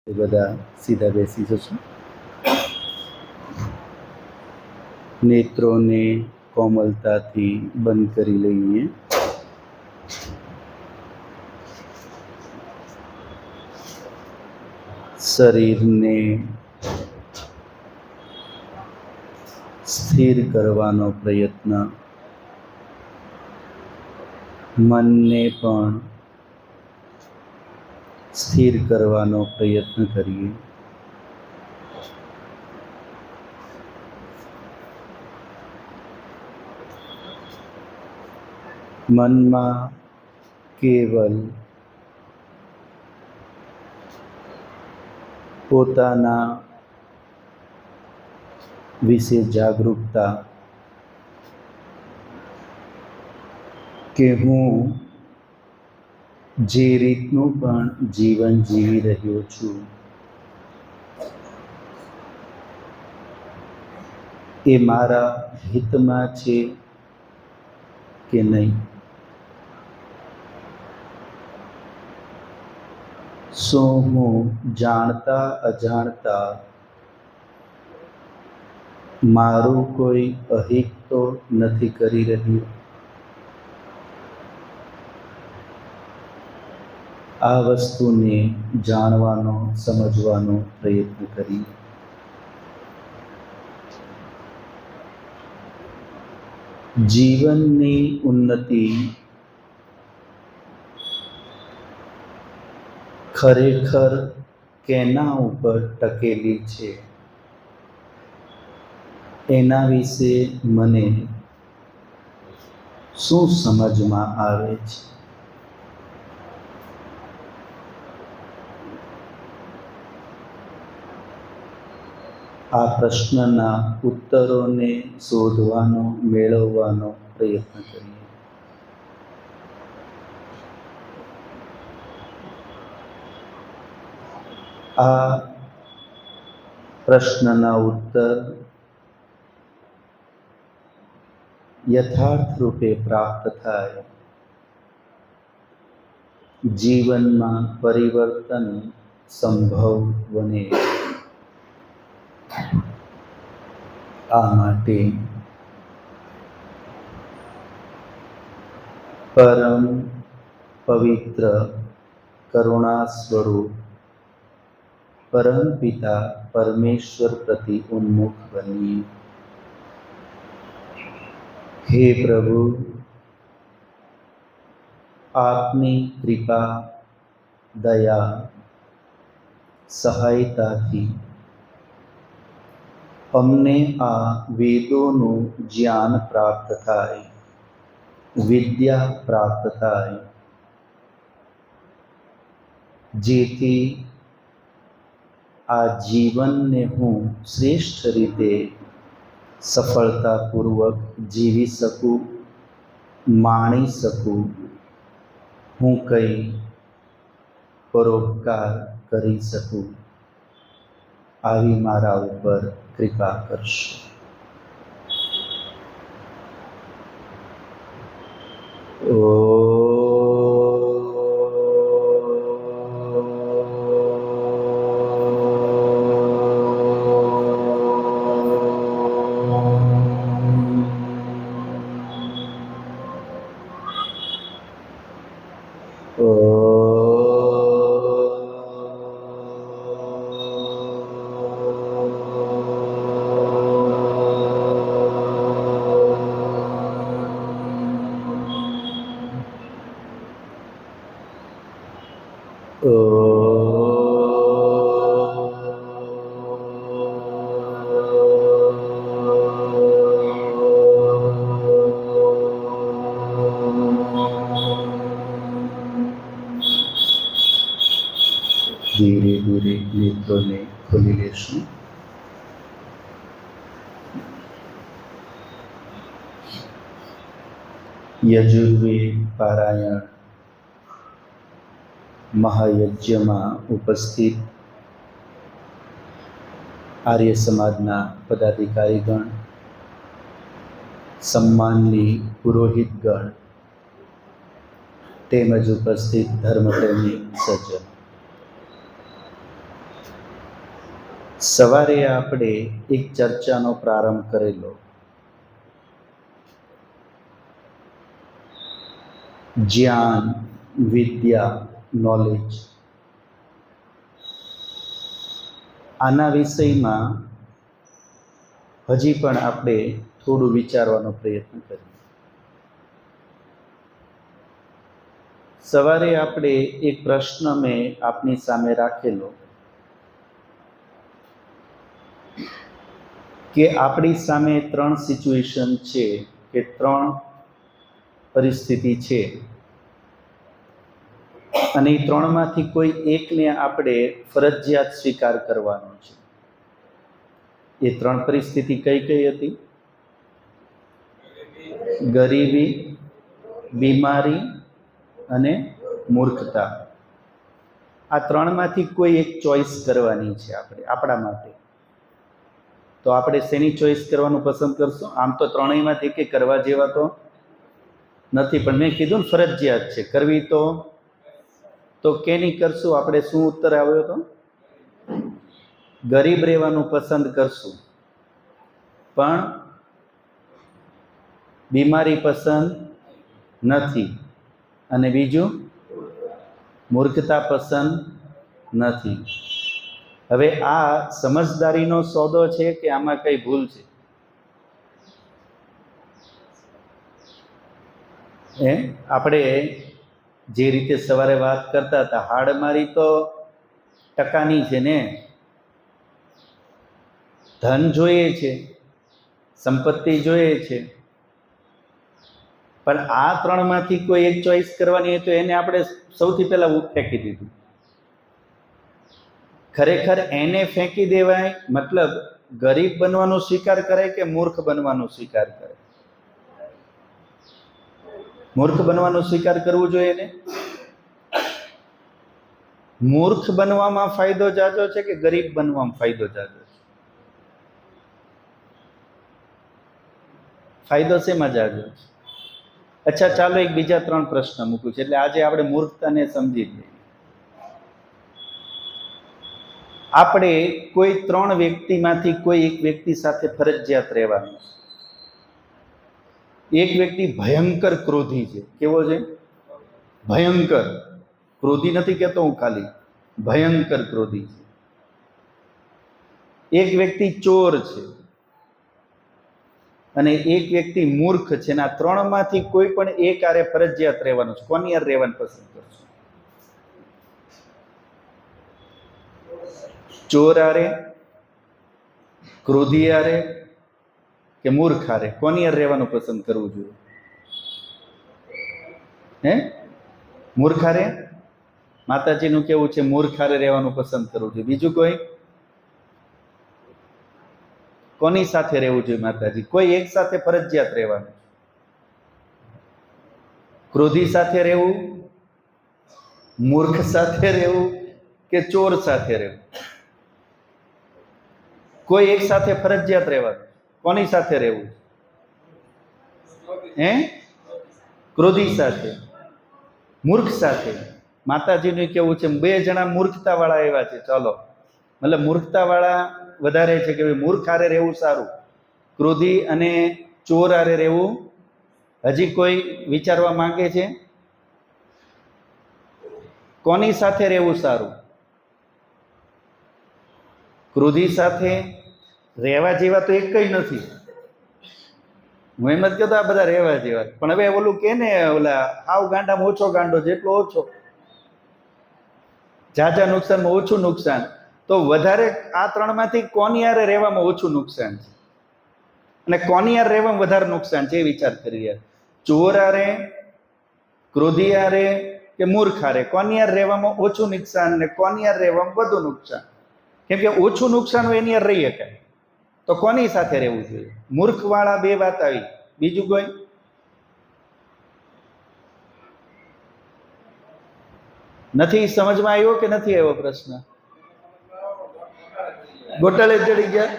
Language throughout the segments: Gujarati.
એ બધા સીધા બેસી જશું. નેત્રોને કોમલતાથી બંધ કરી લઈએ. શરીરને સ્થિર કરવાનો પ્રયત્ન, મનને પણ સ્થિર કરવાનો પ્રયત્ન કરીએ. મનમાં કેવલ પોતાના વિશે જાગૃતતા કે હું જે રીતનું પણ જીવન જીવી રહ્યો છું એ મારા હિતમાં છે કે નહીં. શું હું જાણતા અજાણતા મારું કોઈ અહિત તો નથી કરી રહ્યું? આ વસ્તુને જાણવાનો, સમજવાનો પ્રયત્ન કરીએ. જીવનની ઉન્નતિ ખરેખર કેના ઉપર ટકેલી છે એના વિશે મને શું સમજમાં આવે છે? આ પ્રશ્નના ઉત્તરોને શોધવાનો, મેળવવાનો પ્રયત્ન કરીએ. આ પ્રશ્નના ઉત્તર યથાર્થ રૂપે પ્રાપ્ત થાય, જીવનમાં પરિવર્તન સંભવ બને. આ માટે પરમ પવિત્ર કરુણા સ્વરૂપ પરમપિતા પરમેશ્વર પ્રતિ ઉન્મુખ બનીએ. હે પ્રભુ, આપની કૃપા, દયા, સહાયતાથી અમને આ વેદોનું જ્ઞાન પ્રાપ્ત થાય, વિદ્યા પ્રાપ્ત થાય, જેથી આ જીવનને હું શ્રેષ્ઠ રીતે સફળતાપૂર્વક જીવી શકું, માણી શકું, હું કંઈ પરોપકાર કરી શકું. આવી મારા ઉપર કૃપા કરશો. ધીરે ધીરે નેત્રોને ખોલી લેશું. યજુર્વેદ પારાયણ મહાયજ્ઞમાં ઉપસ્થિત આર્ય સમાજના પદાધિકારીગણ, સન્માનની પુરોહિતગણ તેમજ ઉપસ્થિત ધર્મપ્રેમી સજ્જન, સવારે આપણે એક ચર્ચાનો પ્રારંભ કરેલો. જ્ઞાન, વિદ્યા, નોલેજ, આના વિષયમાં હજી પણ આપણે થોડું વિચારવાનો પ્રયત્ન કરીએ. સવારે આપણે એક પ્રશ્ન મેં આપની સામે રાખેલો કે આપણી સામે 3 સિચ્યુએશન છે કે 3 પરિસ્થિતિ છે અને એ 3માંથી કોઈ એકને આપણે ફરજિયાત સ્વીકાર કરવાનો છે. એ 3 પરિસ્થિતિ કઈ કઈ હતી? ગરીબી, બીમારી અને મૂર્ખતા. આ 3માંથી કોઈ એક ચોઈસ કરવાની છે આપણે આપણા માટે. તો આપણે શેની ચોઈસ કરવાનું પસંદ કરશું? આમ તો 3યમાંથી કે કરવા જેવા તો નથી, પણ મેં કીધું ને ફરજિયાત છે કરવી. તો કેની કરશું આપણે? શું ઉત્તર આવ્યો હતો? ગરીબ રહેવાનું પસંદ કરશું, પણ બીમારી પસંદ નથી, અને બીજું મૂર્ખતા પસંદ નથી. હવે આ સમજદારીનો સોદો છે કે આમાં કઈ ભૂલ છે? આપણે જે રીતે સવારે વાત કરતા હતા, હાડમારી તો ટકાની છે ને. ધન જોઈએ છે, સંપત્તિ જોઈએ છે, પણ આ 3માંથી કોઈ એક ચોઈસ કરવાની હોય તો એને આપણે સૌથી પહેલા ફેંકી દીધું. ખરેખર એને ફેંકી દેવાય મતલબ ગરીબ બનવાનું સ્વીકાર કરે કે મૂર્ખ બનવાનું સ્વીકાર કરે? મૂર્ખ બનવાનું સ્વીકાર કરવું જોઈએ ને. મૂર્ખ બનવામાં ફાયદો જાજો છે કે ગરીબ બનવામાં ફાયદો જાજો છે? ફાયદો શેમાં જાજો છે? અચ્છા, ચાલો એક બીજા 3 પ્રશ્ન મૂકું છું, એટલે આજે આપણે મૂર્ખતાને સમજી લઈએ. આપણે કોઈ 3 વ્યક્તિમાંથી કોઈ એક વ્યક્તિ સાથે ફરજિયાત રહેવાનું. એક વ્યક્તિ ભયંકર ક્રોધી છે. કેવો છે? ભયંકર ક્રોધી નથી કહેતો હું, ખાલી ભયંકર ક્રોધી છે. એક વ્યક્તિ ચોર છે અને એક વ્યક્તિ મૂર્ખ છે. અને આ 3માંથી કોઈ પણ એક આરે ફરજિયાત રહેવાનું છે. કોની યાર રહેવાનું પસંદ કરશો? ચોર આરે, ક્રોધી આરે કે મૂર્ખ આરે? કોની યાર રહેવાનું પસંદ કરવું જોઈએ? મૂર્ખ આરે? માતાજીનું કેવું છે મૂર્ખ આરે રહેવાનું પસંદ કરવું જોઈએ. બીજું કોઈ? કોની સાથે રહેવું જોઈએ માતાજી? કોઈ એક સાથે ફરજિયાત રહેવાનું. ક્રોધી સાથે રહેવું, મૂર્ખ સાથે રહેવું કે ચોર સાથે રહેવું? કોઈ એક સાથે ફરજિયાત રહેવાનું. કોની સાથે રહેવું? ક્રોધી સાથે, મૂર્ખ સાથે. માતાજીનું કેવું છે 2 જણા મૂર્ખતા વાળા એવા છે. ચાલો, મતલબ મૂર્ખતા વાળા વધારે છે કે મૂર્ખ આરે રહેવું સારું, ક્રોધી અને ચોર આરે રહેવું? હજી કોઈ વિચારવા માંગે છે? કોની સાથે રહેવું સારું? ક્રોધી સાથે રહેવા જેવા તો એક કઈ નથી. હું એમ જ કહેતો આ બધા રહેવા જેવા, પણ હવે ઓલું કે ને ઓલા હાવ ગાંડામાં ઓછો ગાંડો, જેટલો ઓછો ઝાઝા નુકસાનમાં ઓછું નુકસાન. તો વધારે આ 3માંથી કોની યારે રહેવામાં ઓછું નુકસાન છે અને કોની યારે રહેવામાં વધારે નુકસાન છે? એ વિચાર કરીએ. ચોર આરે, ક્રોધી આરે કે મૂર્ખ આરે? કોની યારે રહેવામાં ઓછું નુકસાન ને કોની યારે રહેવામાં વધુ નુકસાન? કેમ કે ઓછું નુકસાન હોય એની યારે રહી શકાય. તો કોની સાથે રહેવું જોઈએ? મૂર્ખ વાળા 2 વાત આવી. બીજું કોઈ? નથી સમજમાં આવ્યો કે નથી આવ્યો પ્રશ્ન? ગોટાળે ચડી ગયા.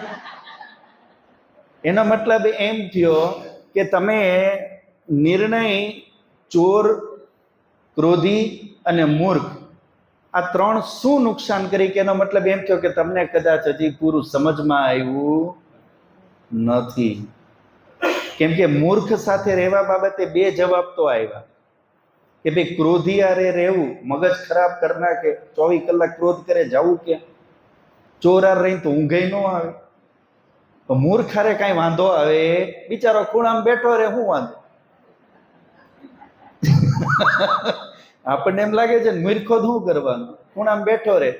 એનો મતલબ એમ થયો કે તમે નિર્ણય ચોર, ક્રોધી અને મૂર્ખ આ ત્રણ શું નુકસાન કરી કે એનો મતલબ એમ થયો કે તમને કદાચ હજી પૂરું સમજમાં આવ્યું નથી. કેમ કે મૂર્ખ સાથે રહેવા બાબતે બે જવાબ તો આવ્યા કે ભાઈ ક્રોધિયારે રહેવું મગજ ખરાબ કરી નાખે, 24 કલાક ક્રોધ કરે, જવું કે ચોરાર રહીને તો ઊંઘે ન આવે. તો મૂર્ખારે કઈ વાંધો આવે, બિચારો ખૂણામાં બેઠો રહે, શું વાંધો? આપણને એમ લાગે છે મૂર્ખો શું કરવાનું, ખૂણામાં બેઠો રહે,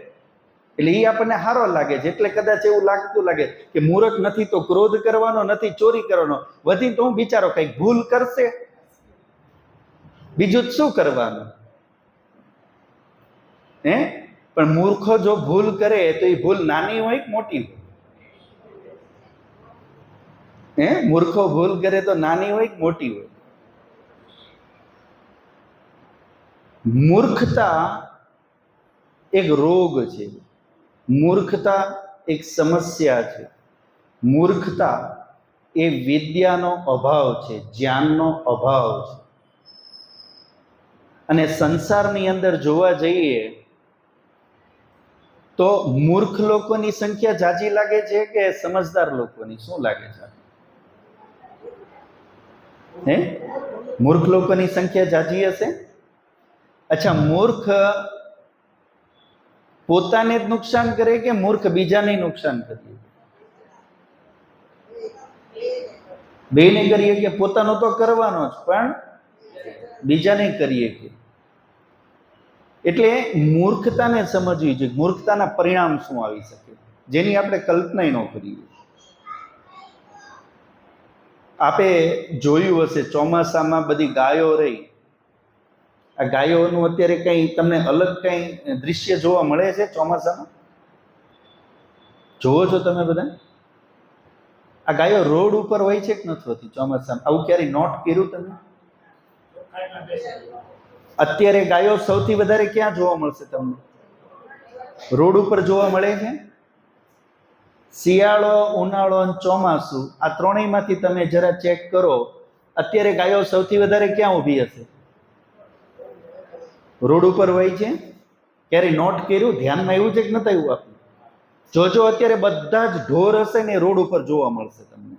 એટલે એ આપણને સારો લાગે છે. એટલે કદાચ એવું લાગતું લાગે કે મૂર્ખ નથી તો ક્રોધ કરવાનો નથી, ચોરી કરવાનો, વધી તો હું બિચારો કઈક ભૂલ કરશે, બીજું શું કરવાનું હે? પણ મૂર્ખો જો ભૂલ કરે તો એ ભૂલ નાની હોય કે મોટી હોય? હે? મૂર્ખો ભૂલ કરે તો નાની હોય કે મોટી હોય? મૂર્ખતા એક રોગ છે, મૂર્ખતા એક સમસ્યા છે, મૂર્ખતા એ વિદ્યાનો અભાવ છે, જ્ઞાનનો અભાવ છે. અને સંસારની અંદર જોવા જઈએ તો મૂર્ખ લોકોની સંખ્યા જાજી લાગે છે કે સમજદાર લોકોની? શું લાગે છે? હે? મૂર્ખ લોકોની સંખ્યા જાજી હશે? અચ્છા, મૂર્ખ પોતાને જ નુકસાન કરે કે મૂર્ખ બીજાને નુકસાન કરે? બેને કરીએ કે પોતાનો તો કરવાનો જ, પણ બીજાને કરીએ કે. એટલે મૂર્ખતાને સમજવી જોઈએ. મૂર્ખતાના પરિણામ શું આવી શકે જેની આપણે કલ્પના ન કરી. આપે જોયું હશે ચોમાસામાં બધી ગાયો રહી, આ ગાયોનું અત્યારે કઈ તમને અલગ કઈ દ્રશ્ય જોવા મળે છે ચોમાસામાં? જોવો છો તમે બધા? આ ગાયો રોડ ઉપર હોય છે કે નથી હોતી ચોમાસામાં? આવું ક્યારે નોટ કર્યું તમે? અત્યારે ગાયો સૌથી વધારે ક્યાં જોવા મળશે તમને? રોડ ઉપર જોવા મળે છે. શિયાળો, ઉનાળો અને ચોમાસું, આ ત્રણેયમાંથી તમે જરા ચેક કરો, અત્યારે ગાયો સૌથી વધારે ક્યાં ઊભી હશે? રોડ ઉપર હોય છે. ક્યારે નોટ કર્યું? ધ્યાનમાં આવ્યું છે કે નથી આવ્યું? આપણે જોજો, અત્યારે બધા જ ઢોર હશે ને રોડ ઉપર જોવા મળશે તમને.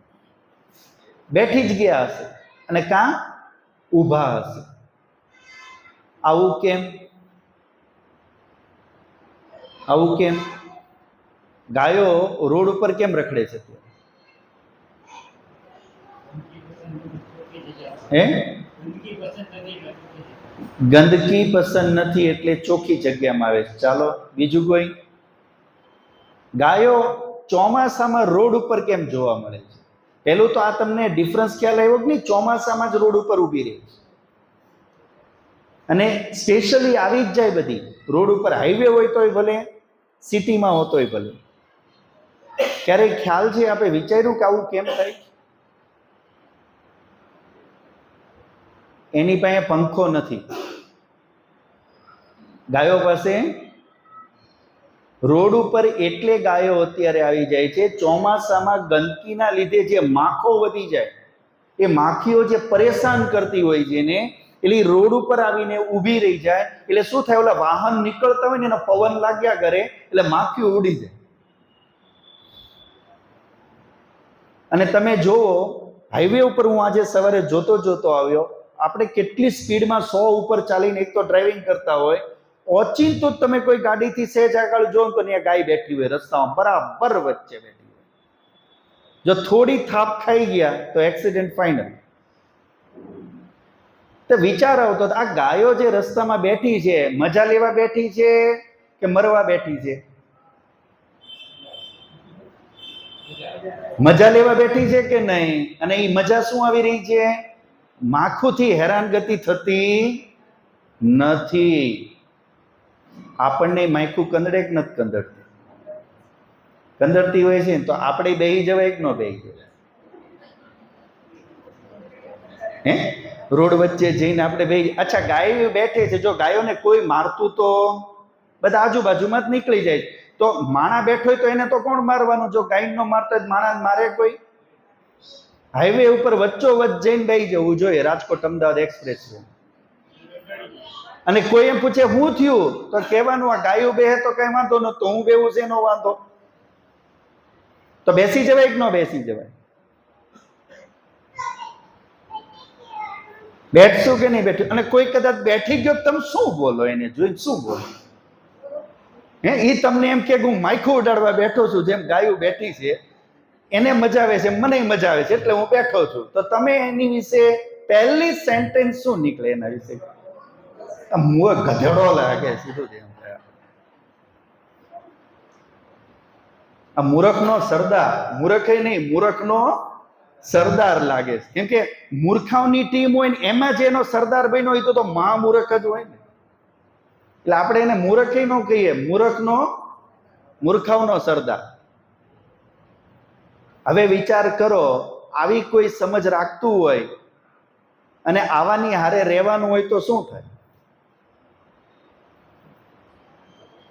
બેઠી જ ગયા હશે અને કાં ઊભા હશે. આવું કેમ? આવું કેમ? ગાયો રોડ ઉપર કેમ રખડે છે? હે? ગંદકી પસંદ નથી એટલે ચોખ્ખી જગ્યામાં આવે છે. ચાલો બીજું કોઈ? ગાયો ચોમાસામાં રોડ ઉપર કેમ જોવા મળે છે? પેલું તો આ તમને ડિફરન્સ ખ્યાલ આવ્યો કે નહીં? ચોમાસામાં જ રોડ ઉપર ઊભી રહી છે અને સ્પેશિયલી આવી જ જાય બધી રોડ ઉપર. હાઈવે હોય તોય ભલે, સિટીમાં હોતોય ભલે. ક્યારેક ખ્યાલ છે આપણે વિચાર્યું કે આવું કેમ થાય? એની પાસે પંખો નથી. ગાયો પાસે રોડ ઉપર એટલે ગાયો અત્યારે આવી જાય છે ચોમાસામાં ગંદકીના લીધે જે માખો વધી જાય, એ માખીઓ જે પરેશાન કરતી હોય છે ને, એટલે રોડ ઉપર આવીને ઊભી રહી જાય. એટલે શું થાય? ઓલા વાહન નીકળતા હોય ને એનો પવન લાગ્યા કરે એટલે માખીઓ ઉડી જાય. અને તમે જોવો હાઈવે ઉપર, હું આજે સવારે જોતો આવ્યો, આપણે કેટલી સ્પીડમાં 100 ઉપર ચાલીને એક તો ડ્રાઇવિંગ કરતા હોય, ઓચિંતું જ તમે કોઈ ગાડીથી સહેજ આગળ જો તો ત્યાં ગાય બેઠી હોય રસ્તામાં બરાબર વચ્ચે બેઠી હોય. જો થોડી થાપ ખાઈ ગયા તો એક્સિડન્ટ ફાઇનલ. તો વિચાર આવતો, આ ગાયો જે રસ્તામાં બેઠી છે, મજા લેવા બેઠી છે કે મરવા બેઠી છે? મજા લેવા બેઠી છે કે નહીં? અને એ મજા શું આવી રહી છે? માખુથી હેરાનગતિ થતી નથી. આપણને માખું કંદડે કે નથી કંદડતી? કંદડતી હોય છે તો આપણે બેહી જવાય કે ન બેહી જવાય? હે? રોડ વચ્ચે જઈને આપણે બેહી. અચ્છા, ગાયો બેઠે છે, જો ગાયોને કોઈ મારતું તો બધા આજુબાજુમાં જ નીકળી જાય. તો માણા બેઠો હોય તો એને તો કોણ મારવાનું? જો ગાય નો મારતો માણા મારે કોઈ? હાઈવે ઉપર વચ્ચો વચ્ચ જઈને બેહી જવું જોઈએ. રાજકોટ અમદાવાદ એક્સપ્રેસ વે અને કોઈ એમ પૂછે શું થયું તો કહેવાનું આ ગાયું બેહે તો કઈ વાંધો નતો, હું બેવું છે એનો વાંધો. તો બેસી જવાય કે ન બેસી જવાય? બેઠશું કે નહીં બેઠું? અને કોઈ કદાચ બેઠી ગયો તમે શું બોલો એને જોઈને? શું બોલો? એ તમને એમ કે હું માયખું ઉડાડવા બેઠો છું, જેમ ગાયું બેઠી છે એને મજા આવે છે, મને મજા આવે છે એટલે હું બેઠો છું. તો તમે એની વિશે પહેલી સેન્ટેન્સ શું નીકળે એના વિશે? મું ગધેડો લાગે સીધું જેમ. આ મૂર્ખનો સરદાર, મૂર્ખ નહીં, મૂર્ખનો સરદાર લાગે છે. કેમ કે મૂર્ખાઓની ટીમ હોય ને એમાં જેનો સરદાર બન્યો હોય તો મહામૂર્ખ જ હોય ને. એટલે આપણે એને મૂર્ખ ન કહીએ, મૂર્ખાઓનો સરદાર. હવે વિચાર કરો, આવી કોઈ સમજ રાખતું હોય અને આવાની હારે રહેવાનું હોય તો શું થાય?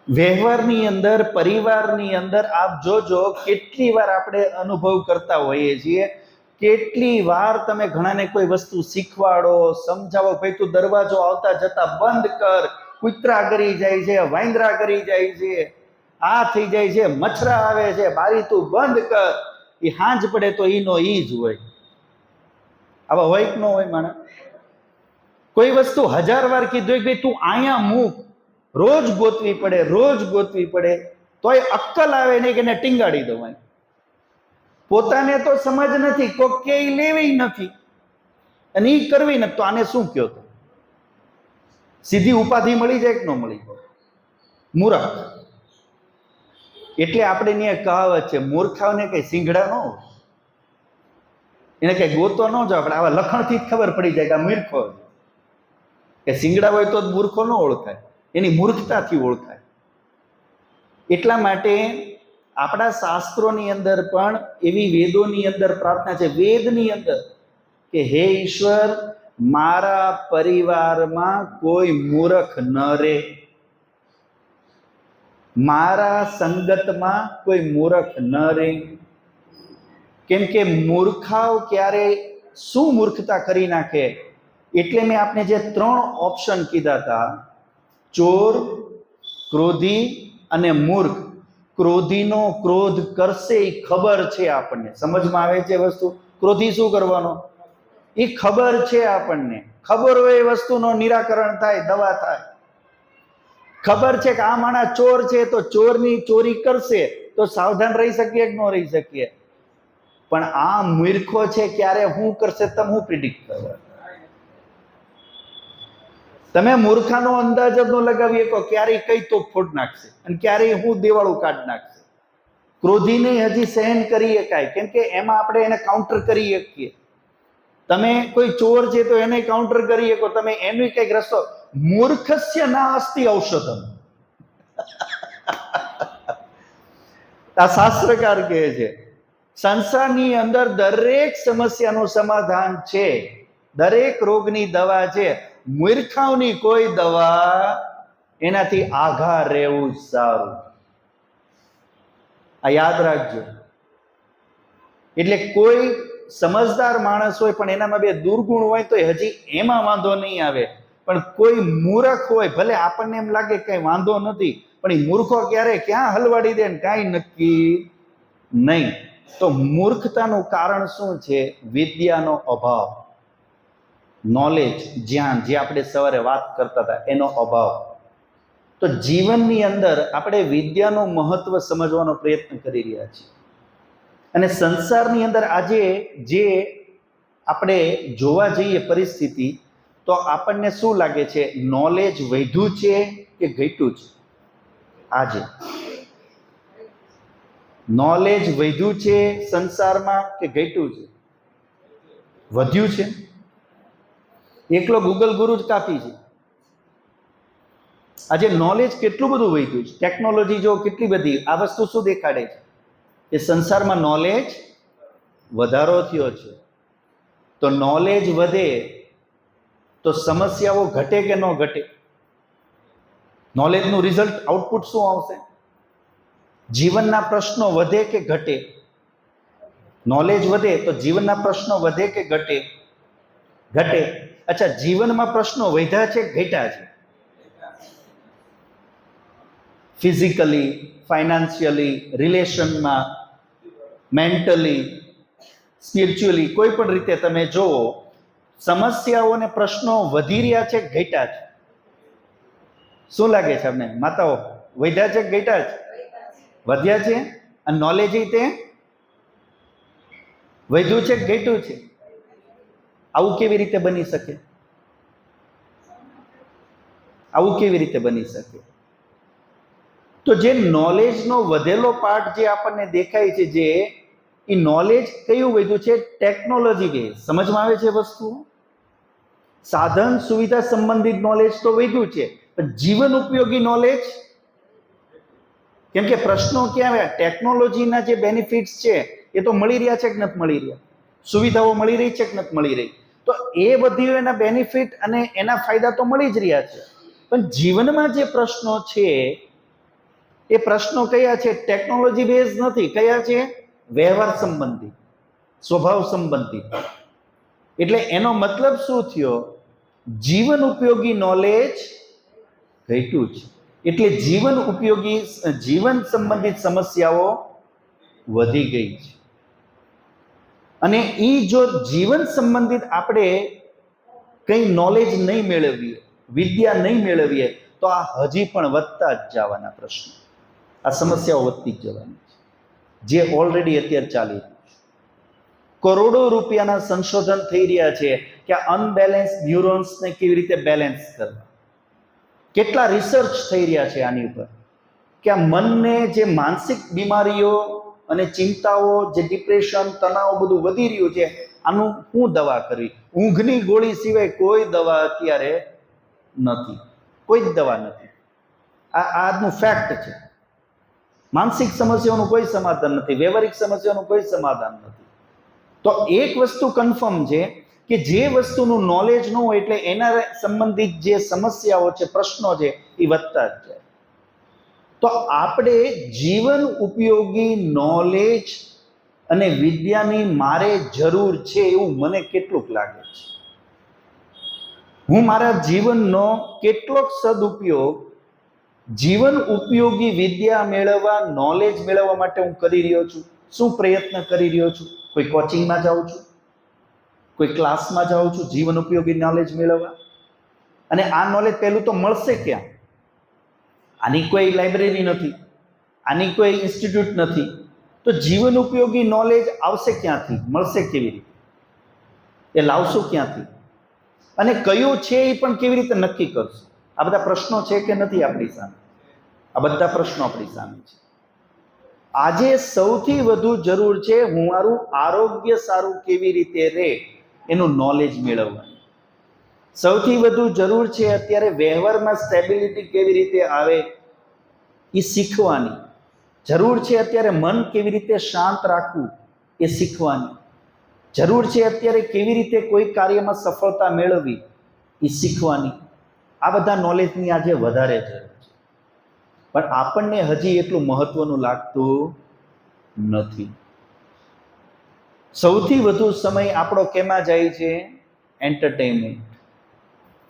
વ્યવહારની અંદર, પરિવારની અંદર આપ જોજો કેટલી વાર આપણે અનુભવ કરતા હોઈએ છીએ. કેટલી વાર તમે ઘણાને કોઈ વસ્તુ શીખવાડો, સમજાવો, ભાઈ તું દરવાજો આવતા જતા બંધ કર, કૂતરા કરી જાય છે, વાંદરા કરી જાય છે, આ થઈ જાય છે, મચ્છરા આવે છે, બારી તું બંધ કર. એ હાંજ પડે તો ઈનો ઈ જ હોય. આવા હોય કે ન હોય? માણસ કોઈ વસ્તુ 1000 વાર કીધું કે ભાઈ તું અહીંયા મૂક, રોજ ગોતવી પડે, રોજ ગોતવી પડે, તોય અક્કલ આવે નહીં કે એને ટીંગાડી દઉં. પોતાને તો સમજ નથી, કોઈ કે લેવી નથી અને ઈ કરવી નથી, તો આને શું કયો? તો સીધી ઉપાધિ મળી જાય કે ન મળી જાય? મૂર્ખ. એટલે આપણે ત્યાં કહાવત છે, મૂર્ખાઓને કઈ સિંગડા ન હોય, એને કઈ ગોતો ન જાવ. આપણે આવા લખણથી જ ખબર પડી જાય કે આ મૂર્ખો કે સિંગડા હોય તો જ મૂર્ખો ન ઓળખાય, એની મૂર્ખતાથી ઓળખાય. એટલા માટે આપણા શાસ્ત્રોની અંદર પણ એવી વેદોની અંદર પ્રાર્થના છે, વેદની અંદર, કે હે ઈશ્વર, મારા પરિવારમાં કોઈ મૂર્ખ ન રહે, મારા સંગતમાં કોઈ મૂર્ખ ન રહે. કેમ કે મૂર્ખાઓ ક્યારે શું મૂર્ખતા કરી નાખે. એટલે મેં આપને જે 3 ઓપ્શન કીધા હતા, ચોર, ક્રોધી અને મૂર્ખ. ક્રોધીનો ક્રોધ કરશે એ ખબર છે આપણને, સમજમાં આવે છે વસ્તુ. ક્રોધી શું કરવાનો એ ખબર છે આપણને, ખબર હોય એ વસ્તુનો નિરાકરણ થાય, દવા થાય. ખબર છે કે આ માણસ ચોર છે તો ચોરની ચોરી કરશે તો સાવધાન રહી શકીએ કે ન રહી શકીએ. પણ આ મૂર્ખો છે, ક્યારે શું કરશે તમે હું પ્રિડિક્ટ કરવા? તમે મૂર્ખાનો અંદાજ જ ન લગાવી શકો ક્યારે કઈ તો ફોડ નાખશે અને ક્યારે હું દેવાળું કાઢ નાખશે. ક્રોધીને હજી સહન કરી શકાય, કેમ કે એમાં આપણે એને કાઉન્ટર કરી શકીએ. તમે કોઈ ચોર છે તો એને કાઉન્ટર કરી શકો, તમે એનું કઈક રસ્તો. મૂર્ખસ્ય ના અસ્તિ ઔષધમ, આ શાસ્ત્રકાર કહે છે. સંસારની અંદર દરેક સમસ્યાનું સમાધાન છે, દરેક રોગની દવા છે. મૂર્ખાઓની કોઈ દવા, એનાથી આઘા રહેવું સારું. આ યાદ રાખજો. એટલે કોઈ સમજદાર માણસ હોય પણ એનામાં 2 દુર્ગુણ હોય તો હજી એમાં વાંધો નહીં આવે. પણ કોઈ મૂર્ખ હોય, ભલે આપણને એમ લાગે કઈ વાંધો નથી, પણ એ મૂર્ખો ક્યારે ક્યાં હલવાડી દે ને કાંઈ નક્કી નહીં. તો મૂર્ખતાનું કારણ શું છે? વિદ્યાનો અભાવ, નોલેજ, જ્ઞાન, જે આપણે સવારે વાત કરતા હતા એનો અભાવ. તો જીવનની અંદર આપણે વિદ્યાનું મહત્વ સમજવાનો પ્રયત્ન કરી રહ્યા છીએ. અને સંસારની અંદર આજે જે આપણે જોવા જઈએ પરિસ્થિતિ, તો આપણને શું લાગે છે? નોલેજ વધ્યું છે કે ઘટ્યું છે? આજે નોલેજ વધ્યું છે સંસારમાં કે ઘટ્યું છે? વધ્યું છે. એકલો ગૂગલ ગુરુ જ કાફી છે. આજે નોલેજ કેટલું બધું વધ્યું છે, ટેકનોલોજી જો કેટલી બધી. આ વસ્તુ શું દેખાડે છે? કે સંસારમાં નોલેજ વધારો થયો છે. તો નોલેજ વધે તો સમસ્યાઓ ઘટે કે ન ઘટે? નોલેજનું રિઝલ્ટ, આઉટપુટ શું આવશે? જીવનના પ્રશ્નો વધે કે ઘટે? નોલેજ વધે તો જીવનના પ્રશ્નો વધે કે ઘટે? ઘટે. અચ્છા, જીવનમાં પ્રશ્નો વધ્યા છે ઘટ્યા છે? ફિઝિકલી, ફાઇનાન્શિયલી, રિલેશનમાં, મેન્ટલી, સ્પિરિચ્યુઅલી, કોઈ પણ રીતે તમે જુઓ, સમસ્યાઓ અને પ્રશ્નો વધી રહ્યા છે, ઘટ્યા છે? શું લાગે છે તમને માતાઓ? વધ્યા છે, ઘટ્યા છે? વધ્યા છે. અને નોલેજ તે વધ્યું છે, ઘટ્યું છે? આવું કેવી રીતે બની શકે? આવું કેવી રીતે બની શકે? તો જે નોલેજનો વધેલો પાર્ટ જે આપણને દેખાય છે, જે એ નોલેજ કયું વધ્યું છે? Technology base. સમજમાં આવે છે વસ્તુ? સાધન સુવિધા સંબંધિત નોલેજ તો વધ્યું છે, પણ જીવન ઉપયોગી નોલેજ, કેમ કે પ્રશ્નો ક્યાં આવ્યા? ટેકનોલોજીના જે બેનિફિટ્સ છે એ તો મળી રહ્યા છે કે નથી મળી રહ્યા? સુવિધાઓ મળી રહી છે કે નથી મળી રહી? તો એ બધી એના બેનિફિટ અને એના ફાયદા તો મળી જ રહ્યા છે, પણ જીવનમાં જે પ્રશ્નો છે એ પ્રશ્નો કયા છે? ટેકનોલોજી બેઝ નથી. કયા છે? વ્યવહાર સંબંધી, સ્વભાવ સંબંધી. એટલે એનો મતલબ શું થયો? જીવન ઉપયોગી નોલેજ ઘટ્યું છે. એટલે જીવન ઉપયોગી, જીવન સંબંધિત સમસ્યાઓ વધી ગઈ છે. અને એ જો જીવન સંબંધિત આપણે કઈ નોલેજ નહીં મેળવીએ, વિદ્યા નહીં મેળવીએ, તો આ હજી પણ વધતા જ જવાના પ્રશ્નો, આ સમસ્યાઓ વધતી જ જવાની છે, જે ઓલરેડી અત્યારે ચાલી રહ્યું છે. કરોડો રૂપિયાના સંશોધન થઈ રહ્યા છે કે આ અનબેલેન્સ ન્યુરોન્સને કેવી રીતે બેલેન્સ કરવા. કેટલા રિસર્ચ થઈ રહ્યા છે આની ઉપર કે આ મનને જે માનસિક બીમારીઓ અને ચિંતાઓ, જે ડિપ્રેશન, તણાવ બધું વધી રહ્યું છે, આનું શું દવા કરવી? ઊંઘની ગોળી સિવાય કોઈ દવા અત્યારે નથી, કોઈ જ દવા નથી. આ આજનું ફેક્ટ છે. માનસિક સમસ્યાઓનું કોઈ સમાધાન નથી, વ્યવહારિક સમસ્યાઓનું કોઈ સમાધાન નથી. તો એક વસ્તુ કન્ફર્મ છે કે જે વસ્તુનું નોલેજ ન હોય એટલે એના સંબંધિત જે સમસ્યાઓ છે, પ્રશ્નો છે, એ વધતા જ જાય. તો આપણે જીવન ઉપયોગી નોલેજ અને વિદ્યાની મારે જરૂર છે એવું મને કેટલુંક લાગે છે. હું મારા જીવનનો કેટલોક સદુપયોગ જીવન ઉપયોગી વિદ્યા મેળવવા, નોલેજ મેળવવા માટે હું કરી રહ્યો છું? શું પ્રયત્ન કરી રહ્યો છું? કોઈ કોચિંગમાં જાઉં છું, કોઈ ક્લાસમાં જાઉં છું જીવન ઉપયોગી નોલેજ મેળવવા? અને આ નોલેજ પહેલું તો મળશે ક્યાં? આની કોઈ લાઇબ્રેરી નથી, આની કોઈ ઇન્સ્ટિટ્યૂટ નથી. તો જીવન ઉપયોગી નોલેજ આવશે ક્યાંથી? મળશે કેવી રીતે? એ લાવશું ક્યાંથી? અને કયું છે એ પણ કેવી રીતે નક્કી કરશું? આ બધા પ્રશ્નો છે કે નથી આપણી સામે? આ બધા પ્રશ્નો આપણી સામે છે. આજે સૌથી વધુ જરૂર છે હું મારું આરોગ્ય સારું કેવી રીતે રહે એનું નોલેજ મેળવવાની. સૌથી વધુ જરૂર છે અત્યારે વ્યવહારમાં સ્ટેબિલિટી કેવી રીતે આવે એ શીખવાની. જરૂર છે અત્યારે મન કેવી રીતે શાંત રાખવું એ શીખવાની. જરૂર છે અત્યારે કેવી રીતે કોઈ કાર્યમાં સફળતા મેળવવી એ શીખવાની. આ બધા નોલેજની આજે વધારે જરૂર છે, પણ આપણને હજી એટલું મહત્વનું લાગતું નથી. સૌથી વધુ સમય આપણો કેમાં જાય છે? એન્ટરટેનમેન્ટ,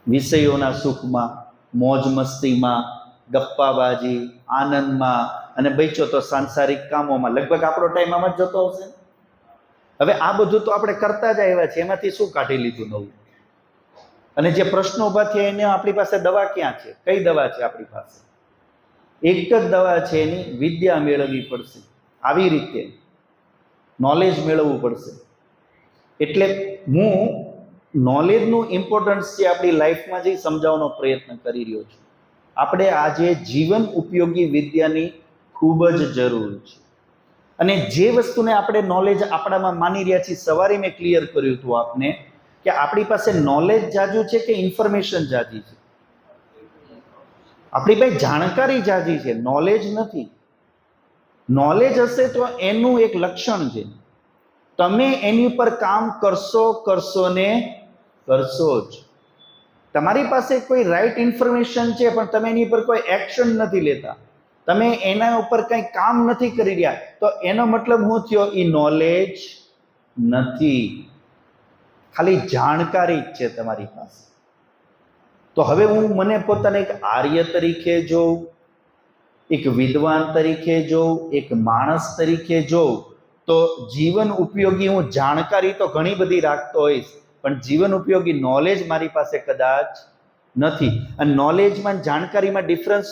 વિષયોના સુખમાં, મોજ મસ્તીમાં, ગપ્પાબાજી, આનંદમાં, અને બચ્યો તો સાંસારિક કામોમાં. લગભગ આપણો ટાઈમ આમાં જ જતો હશે. હવે આ બધું તો આપણે કરતા જ આવ્યા છે, એમાંથી શું કાઢી લીધું નવું? અને જે પ્રશ્નો ઉભા થયા એને આપણી પાસે દવા ક્યાં છે? કઈ દવા છે આપણી પાસે? એક જ દવા છે, એની વિદ્યા મેળવવી પડશે. આવી રીતે નોલેજ મેળવવું પડશે. એટલે હું નોલેજનું ઇમ્પોર્ટન્સ છે આપણી લાઈફમાં જે સમજાવવાનો પ્રયત્ન કરી રહ્યો છું. આપણે આજે જીવન ઉપયોગી વિદ્યાની ખૂબ જ જરૂર છે. અને જે વસ્તુને આપણે નોલેજ આપણામાં માની રહ્યા છીએ, સવારે મેં ક્લિયર કર્યું હતું આપને કે આપણી પાસે નોલેજ જાજુ છે કે ઇન્ફોર્મેશન જાજી છે? આપણી પાસે જાણકારી જાજી છે, નોલેજ નથી. નોલેજ હશે તો એનું એક લક્ષણ છે, તમે એની ઉપર કામ કરશો ને કરશો જ. તમારી પાસે કોઈ રાઈટ ઇન્ફોર્મેશન છે પણ તમે એની ઉપર કોઈ એક્શન નથી લેતા, તમે એના ઉપર કંઈ કામ નથી કરી રહ્યા, તો એનો મતલબ શું થયો? એ નોલેજ નથી, ખાલી જાણકારી જ છે તમારી પાસે. તો હવે હું મને પોતાને એક આર્ય તરીકે જોઉં એક વિદ્વાન તરીકે જોઉં, એક માણસ તરીકે જોઉં, તો જીવન ઉપયોગી હું જાણકારી તો ઘણી બધી રાખતો હોઈશ, પણ જીવન ઉપયોગી નોલેજ મારી પાસે કદાચ નથી. અને નોલેજમાં જાણકારીમાં ડિફરન્સ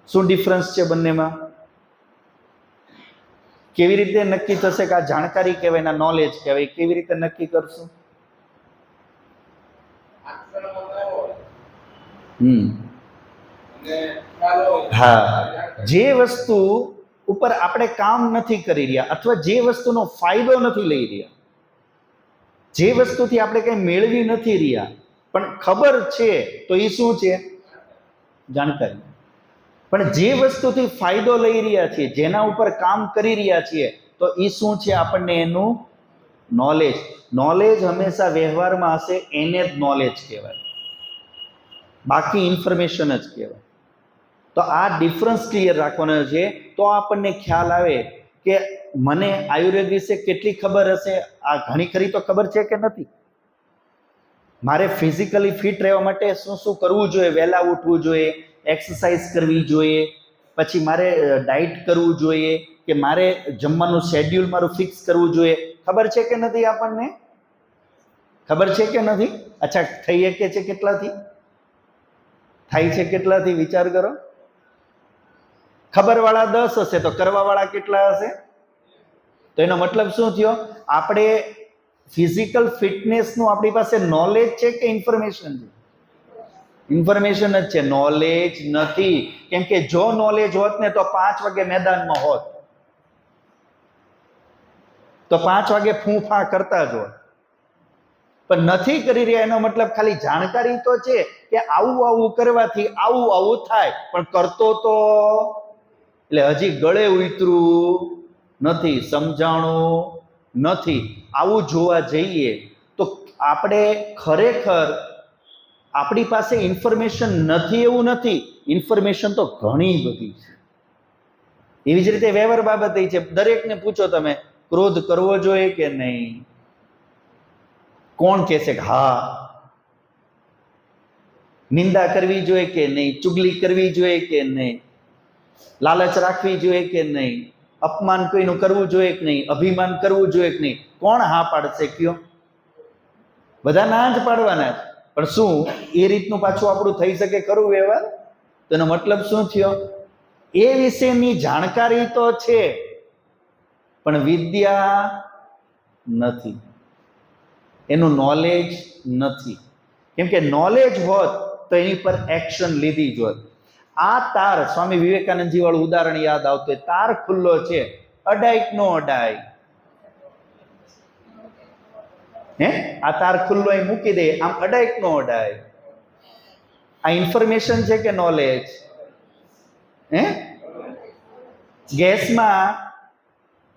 શું ડિફરન્સ છે બંનેમાં? કેવી રીતે નક્કી થશે કે આ જાણકારી કહેવાય ના નોલેજ કહેવાય? કેવી રીતે નક્કી કરશું? હા, જે વસ્તુ ઉપર આપણે કામ નથી કરી રહ્યા અથવા જે વસ્તુનો ફાયદો નથી લઈ રહ્યા, જે વસ્તુથી આપણે કઈ મેળવી નથી રહ્યા પણ ખબર છે, તો એ શું છે? જાણકારી. પણ જે વસ્તુથી ફાયદો લઈ રહ્યા છીએ, જેના ઉપર કામ કરી રહ્યા છીએ, તો એ શું છે? આપણને એનું નોલેજ. નોલેજ હંમેશા વ્યવહારમાં હશે, એને જ નોલેજ કહેવાય, બાકી ઇન્ફોર્મેશન જ કહેવાય. તો આ ડિફરન્સ ક્લિયર રાખવાનો છે. તો આપણને ખ્યાલ આવે કે મને આયુર્વેદ વિશે કેટલી ખબર હશે, આ ઘણી ખરી તો ખબર છે કે નથી. મારે ફિઝિકલી ફિટ રહેવા માટે શું શું કરવું જોઈએ? વહેલા ઉઠવું જોઈએ, એક્સરસાઇઝ કરવી જોઈએ, પછી મારે ડાયટ કરવું જોઈએ, કે મારે જમવાનું શેડ્યુલ મારું ફિક્સ કરવું જોઈએ. ખબર છે કે નથી? આપણને ખબર છે કે નથી? અચ્છા, થઈ શકે છે કેટલાથી? થાય છે કેટલાથી? વિચાર કરો. ખબર વાળા 10 હશે તો કરવા વાળા કેટલા હશે? તો એનો મતલબ શું થયો? આપણે ફિઝિકલ ફિટનેસ નું આપણી પાસે નોલેજ છે કે ઇન્ફોર્મેશન છે? ઇન્ફોર્મેશન જ છે, નોલેજ નથી. કેમ કે જો નોલેજ હોત ને તો 5 વાગે મેદાનમાં હોત, તો 5 વાગે ફૂંફા કરતા જ હોત. પણ નથી કરી રહ્યા, એનો મતલબ ખાલી જાણકારી તો છે કે આવું આવું કરવાથી આવું આવું થાય, પણ કરતો તો એટલે હજી ગળે ઉતરું નથી, સમજાણું નથી. આવું જોવા જઈએ તો આપણે ખરેખર આપણી પાસે ઇન્ફોર્મેશન નથી એવું નથી, ઇન્ફોર્મેશન તો ઘણી બધી છે. એવી જ રીતે વ્યવહાર બાબત છે. દરેકને પૂછો તમે, ક્રોધ કરવો જોઈએ કે નહીં? કોણ કહેશે કે હા? નિંદા કરવી જોઈએ કે નહીં? ચુગલી કરવી જોઈએ કે નહીં? લાલચ રાખવી જોઈએ કે નહીં? અપમાન કોઈનું કરવું જોઈએ કે નહીં? અભિમાન કરવું જોઈએ કે નહીં? કોણ હા પાડશે? કયો? બધા ના જ પાડવાના. પણ શું એ રીતનું પાછું આપણું થઈ શકે ખરું વ્યવહાર? તેનો મતલબ શું થયો? એ વિશેની જાણકારી તો છે પણ વિદ્યા નથી, એનું નોલેજ નથી. કેમ કે નોલેજ હોત તો એની પર એક્શન લીધી જ હોત. આ તાર, સ્વામી વિવેકાનંદજી વાળું ઉદાહરણ યાદ આવતું, તાર ખુલ્લો છે, અડાય નો અડાય? હે, આ તાર ખુલ્લો અહીં મૂકી દે, આમ અડાય નો અડાય? આ ઇન્ફોર્મેશન છે કે નોલેજ? હે, ગેસમાં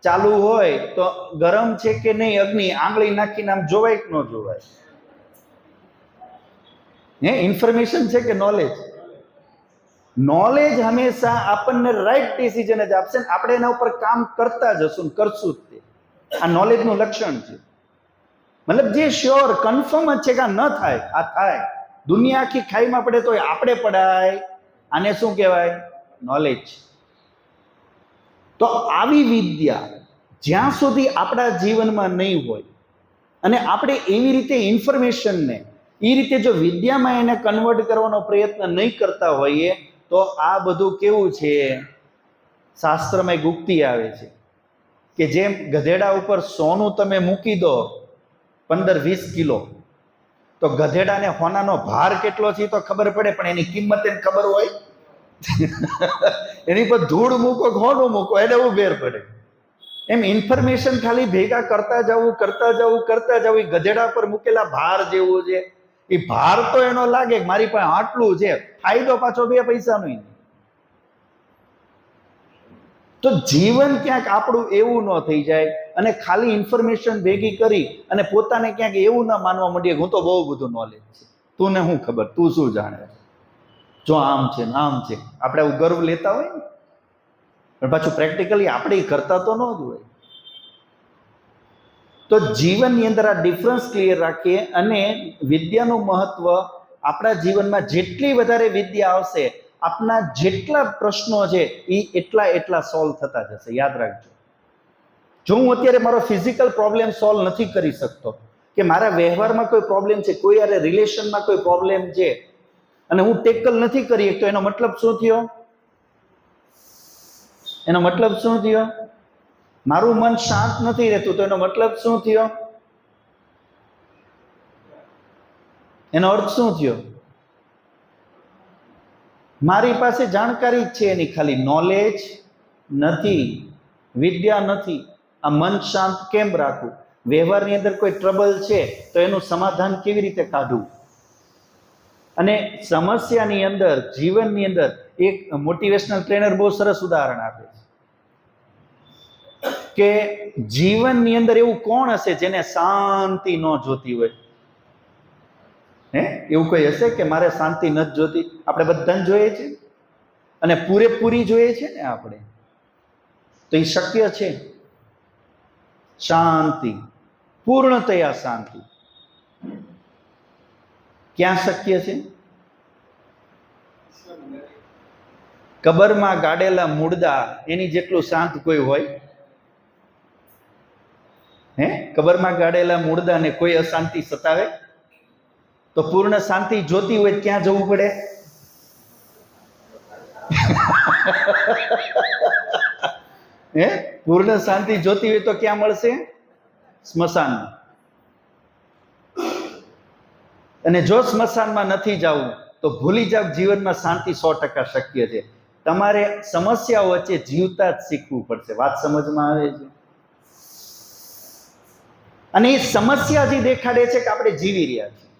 ચાલુ હોય તો ગરમ છે કે નહીં અગ્નિ, આંગળી નાખીને આમ જોવાય કે ન જોવાય? હે, ઇન્ફોર્મેશન છે કે નોલેજ? નોલેજ હંમેશા આપણને રાઈટ ડિસિઝન જ આપશે ને આપણે એના ઉપર કામ કરતા જશું, કરશું જ તે. આ નોલેજનું લક્ષણ છે. મતલબ જે શ્યોર કન્ફર્મ જ છે કે આ ન થાય, આ થાય. દુનિયા આખી ખાઈમાં પડે તો આપણે પડાય, આને શું કહેવાય? નોલેજ. તો આવી વિદ્યા જ્યાં સુધી આપણા જીવનમાં નહીં હોય અને આપણે એવી રીતે ઇન્ફોર્મેશનને એ રીતે જો વિદ્યામાં એને કન્વર્ટ કરવાનો પ્રયત્ન નહીં કરતા હોઈએ તો આ બધું કેવું છે? શાસ્ત્રમાં એક ઉક્તિ આવે છે કે જેમ ગધેડા ઉપર સોનું તમે મૂકી દો 15-20 કિલો, તો ગધેડાને હોનાનો ભાર કેટલો છે તો ખબર પડે, પણ એની કિંમત એને ખબર હોય? એની પર ધૂળ મૂકો, હોનું મૂકો, એને એવું ફેર પડે. એમ ઇન્ફોર્મેશન ખાલી ભેગા કરતા જવું, કરતા જવું, કરતા જવું. એ ગધેડા પર મૂકેલા ભાર જેવું છે. એ ભાર તો એનો લાગે કે મારી પાસે આટલું છે, ફાયદો પાછો 2 પૈસાનો નહીં. તો જીવન ક્યાંક આપણું એવું ન થઈ જાય અને ખાલી ઇન્ફોર્મેશન ભેગી કરી અને પોતાને ક્યાંક એવું ના માનવા માંડીએ હું તો બહુ બધું નોલેજ છે, તું ને શું ખબર, તું શું જાણે, જો આમ છે ને આમ છે. આપણે આવું ગર્વ લેતા હોય ને, પણ પાછું પ્રેક્ટિકલી આપણે કરતા તો ન જ હોય. તો જીવનની અંદર આ ડિફરન્સ ક્લિયર રાખીએ અને વિદ્યાનું મહત્વ આપણા જીવનમાં જેટલી વધારે વિદ્યા આવશે આપના જેટલા પ્રશ્નો છે એ એટલા સોલ્વ થતા જશે. યાદ રાખજો, જો હું અત્યારે મારો ફિઝિકલ પ્રોબ્લેમ સોલ્વ નથી કરી શકતો, કે મારા વ્યવહારમાં કોઈ પ્રોબ્લેમ છે, કોઈ યારે રિલેશનમાં કોઈ પ્રોબ્લેમ છે અને હું ટેકલ નથી કરી શકતો, એનો મતલબ શું થયો? એનો મતલબ શું થયો? મારું મન શાંત નથી રહેતું, તો એનો મતલબ શું થયો? એનો અર્થ શું થયો? મારી પાસે જાણકારી છે એની, ખાલી નોલેજ નથી, વિદ્યા નથી. આ મન શાંત કેમ રાખવું? વ્યવહારની અંદર કોઈ ટ્રબલ છે તો એનું સમાધાન કેવી રીતે કાઢવું? અને સમસ્યાની અંદર, જીવનની અંદર એક મોટિવેશનલ ટ્રેનર બહુ સરસ ઉદાહરણ આપે છે કે જીવનની અંદર એવું કોણ હશે જેને શાંતિ ન જોતી હોય? એવું કોઈ હશે કે મારે શાંતિ નથી જોતી? આપણે બધાને જોઈએ છે અને પૂરેપૂરી જોઈએ છે ને આપણે, તો એ શક્ય છે? શાંતિ, પૂર્ણતયા શાંતિ ક્યાં શક્ય છે? કબરમાં ગાડેલા મુર્દા એની જેટલું શાંત કોઈ હોય? કબરમાં ગાડેલા મુર્દાને કોઈ અશાંતિ સતાવે? તો પૂર્ણ શાંતિ જોતી હોય ક્યાં જવું પડે? પૂર્ણ શાંતિ જોતી હોય તો ક્યાં મળશે? સ્મશાનમાં. અને જો સ્મશાનમાં નથી જવું તો ભૂલી જાવ, જીવનમાં શાંતિ 100% શક્ય છે. તમારે સમસ્યાઓ વચ્ચે જીવતા જ શીખવું પડશે. વાત સમજમાં આવે છે? અને એ સમસ્યા જે દેખાડે છે કે આપણે જીવી રહ્યા છીએ.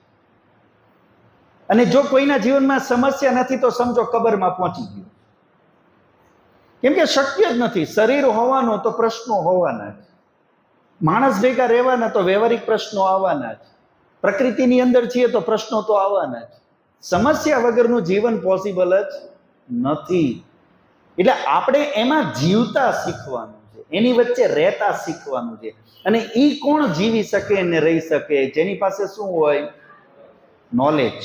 અને જો કોઈના જીવનમાં સમસ્યા નથી તો સમજો કબરમાં પહોંચી ગયું. કેમ કે શક્ય જ નથી. શરીર હોવાનો તો પ્રશ્નો હોવાના જ, માણસ ભેગા રહેવાના તો વ્યવહારિક પ્રશ્નો આવવાના જ, પ્રકૃતિની અંદર છીએ તો પ્રશ્નો તો આવવાના જ. સમસ્યા વગરનું જીવન પોસિબલ જ નથી. એટલે આપણે એમાં જીવતા શીખવાનું છે, એની વચ્ચે રહેતા શીખવાનું છે. અને ઈ કોણ જીવી શકે અને રહી શકે? જેની પાસે શું હોય? નોલેજ.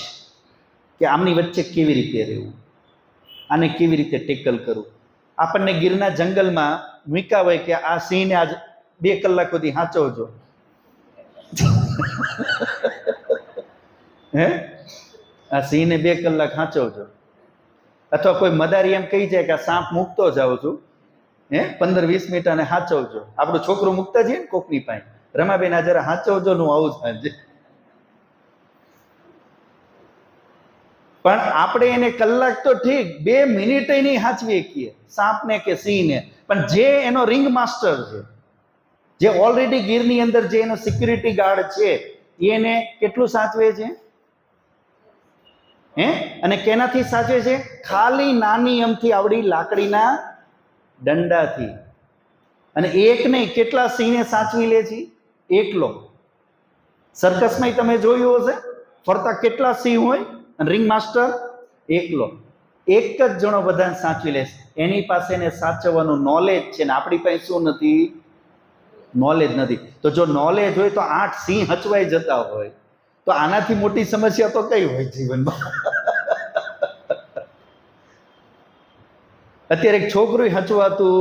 કે આમની વચ્ચે કેવી રીતે રહેવું, આને કેવી રીતે ટેકલ કરવું. આપણને ગીરના જંગલમાં મૂક્યા હોય કે આ સિંહને આજ 2 કલાક સુધી સાચવજો, આ સિંહને 2 કલાક સાચવજો. અથવા કોઈ મદારી એમ કહી જાય કે આ સાપ મૂકતો જાઉં છું, 15-20 મિનિટ અને સાચવજો. આપણું છોકરું મૂકતા જઈએ ને કોકની પાસે, રમાબેન આ જરા સાચવજો નું આવું સાંજે. પણ આપણે એને કલાક તો ઠીક, 2 મિનિટ નહીં સાચવી શકીએ સાપને કે સિંહને. પણ જે એનો રિંગ માસ્ટર છે, જે ઓલરેડી ગીરની અંદર જે એનો સિક્યુરિટી ગાર્ડ છે, એને કેટલું સાચવે છે? અને કેનાથી સાચવે છે? ખાલી નાની અમથી આવડી લાકડીના દંડાથી. અને એક નહીં, કેટલા સિંહને સાચવી લે છે? એકલો. સર્કસમાં તમે જોયું હશે, ફરતા કેટલા સિંહ હોય અને રિંગ માસ્ટર એકલો. એક જ જણો બધાને સાચવી લે. એની પાસે એને સાચવવાનું નોલેજ છે ને આપણી પાસે શું નથી? નોલેજ નથી. તો જો નોલેજ હોય તો 8 સિંહ હચવાઈ જતા હોય, તો આનાથી મોટી સમસ્યા તો કઈ હોય જીવનમાં? અત્યારે એક છોકરું હચવાતું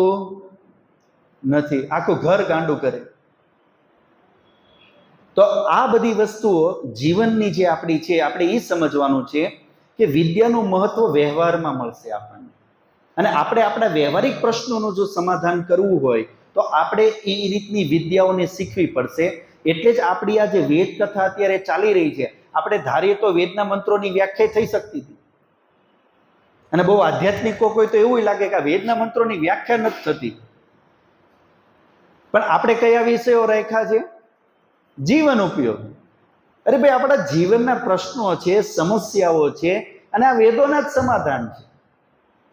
નથી, આખું ઘર ગાંડું કરે. તો આ બધી વસ્તુઓ જીવનની જે આપણી છે, આપણે એ સમજવાનું છે કે વિદ્યાનું મહત્વ વ્યવહારમાં મળશે આપણને. અને આપણે આપણા વ્યવહારિક પ્રશ્નોનું જો સમાધાન કરવું હોય તો આપણે એ રીતની વિદ્યાઓને શીખવી પડશે. એટલે જ આપણી આ જે વેદ કથા અત્યારે ચાલી રહી છે, આપણે ધારીએ તો વેદના મંત્રોની વ્યાખ્યા થઈ શકતી હતી. અને બહુ આધ્યાત્મિકો કોઈ તો એવું લાગે કે આ વેદના મંત્રોની વ્યાખ્યા નથી થતી. પણ આપણે કયા વિષયો રાખ્યા છે? જીવન ઉપયોગી. અરે ભાઈ, આપણા જીવનના પ્રશ્નો છે, સમસ્યાઓ છે, અને આ વેદોના જ સમાધાન છે,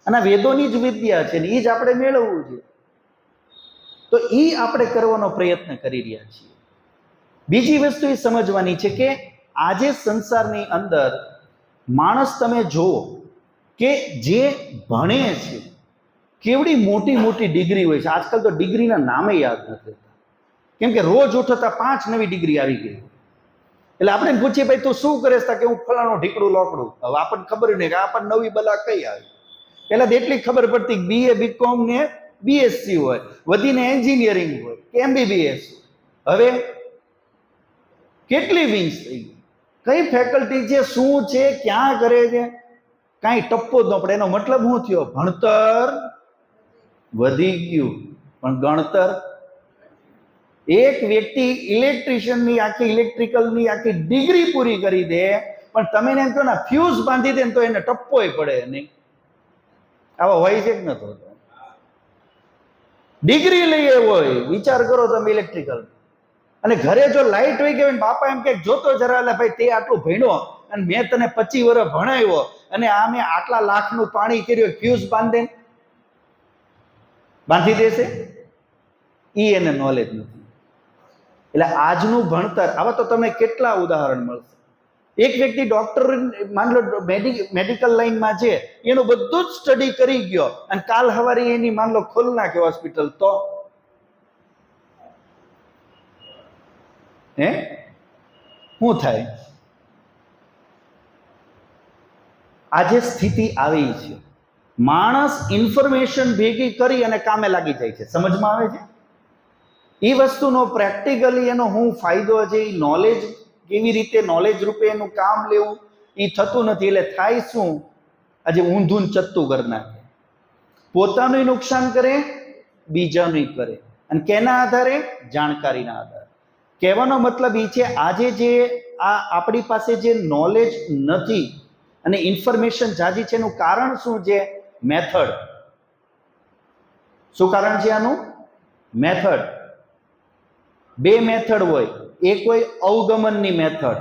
અને આ વેદોની જ વિદ્યા છે, ને એ જ આપણે મેળવવું છે. તો એ આપણે કરવાનો પ્રયત્ન કરી રહ્યા છીએ. બીજી વસ્તુ એ સમજવાની છે કે આજે સંસારની અંદર માણસ તમે જુઓ કે જે ભણે છે, કેવડી મોટી મોટી ડિગ્રી હોય છે. આજકાલ તો ડિગ્રીના નામે યાદ નથી રહેતા, કેમ કે રોજ ઉઠતા 5 નવી ડિગ્રી આવી ગઈ. એટલે આપણે પૂછીએ, ભાઈ તું શું કરે છે? કે હું ફલાણું ઢીકડું લોકડું. હવે આપણને ખબર નહીં કે આપણને નવી બલા કઈ આવી. પહેલા તો એટલી ખબર પડતી કે BA BCom ને BSc હોય, વધીને એન્જિનિયરિંગ હોય કે MBBS. હવે કેટલી વિંગ્સ થઈ ગઈ, કઈ ફેકલ્ટી છે, શું છે, ક્યાં કરે છે, કાંઈ ટપ્પો જ ન પડે. એનો મતલબ શું થયો? ભણતર વધી ગયું પણ ગણતર. એક વ્યક્તિ ઇલેક્ટ્રિશિયનની આખી ઇલેક્ટ્રિકલની આખી ડિગ્રી પૂરી કરી દે, પણ તમે એને એમ કહો ને ફ્યુઝ બાંધી દે તો એને ટપ્પોય પડે નહીં. આવા હોય છે કે ન તો? ડિગ્રી લઈએ હોય, વિચાર કરો તમે ઇલેક્ટ્રિકલ, અને ઘરે જો લાઈટ હોય કે બાપા એમ કે જોતો જરા, એટલે ભાઈ તે આટલું ભણ્યો અને મેં તને 25 વર્ષ ભણાવ્યો અને આ મેં આટલા લાખનું પાણી કર્યું, ફ્યુઝ બાંધી દેશે? ઈ એને નોલેજ નથી. એટલે આજનું ભણતર, આવા તો તમને કેટલા ઉદાહરણ મળશે. એક વ્યક્તિ ડોક્ટર, માન લો મેડિકલ લાઈનમાં છે, એનું બધું જ સ્ટડી કરી ગયો અને કાલ સવારે એની માન લો ખોલ નાખે હોસ્પિટલ, તો શું થાય? આજે સ્થિતિ આવી છે, માણસ ઇન્ફોર્મેશન ભેગી કરી અને કામે લાગી જાય છે. સમજમાં આવે છે? એ વસ્તુનો પ્રેક્ટિકલી એનો શું ફાયદો છે, એ નોલેજ કેવી રીતે નોલેજ રૂપે એનું કામ લેવું, એ થતું નથી. એટલે થાય શું? આજે ઊંધું ચત્તું કરી નાખે, પોતાનું નુકસાન કરે, બીજાનું કરે. અને કેના આધારે? જાણકારીના આધારે. કહેવાનો મતલબ એ છે, આજે જે આપણી પાસે જે નોલેજ નથી અને ઇન્ફોર્મેશન જાજી છે, એનું કારણ શું છે? મેથડ. શું કારણ છે આનું? મેથડ. બે મેથડ હોય, એક હોય અવગમનની મેથડ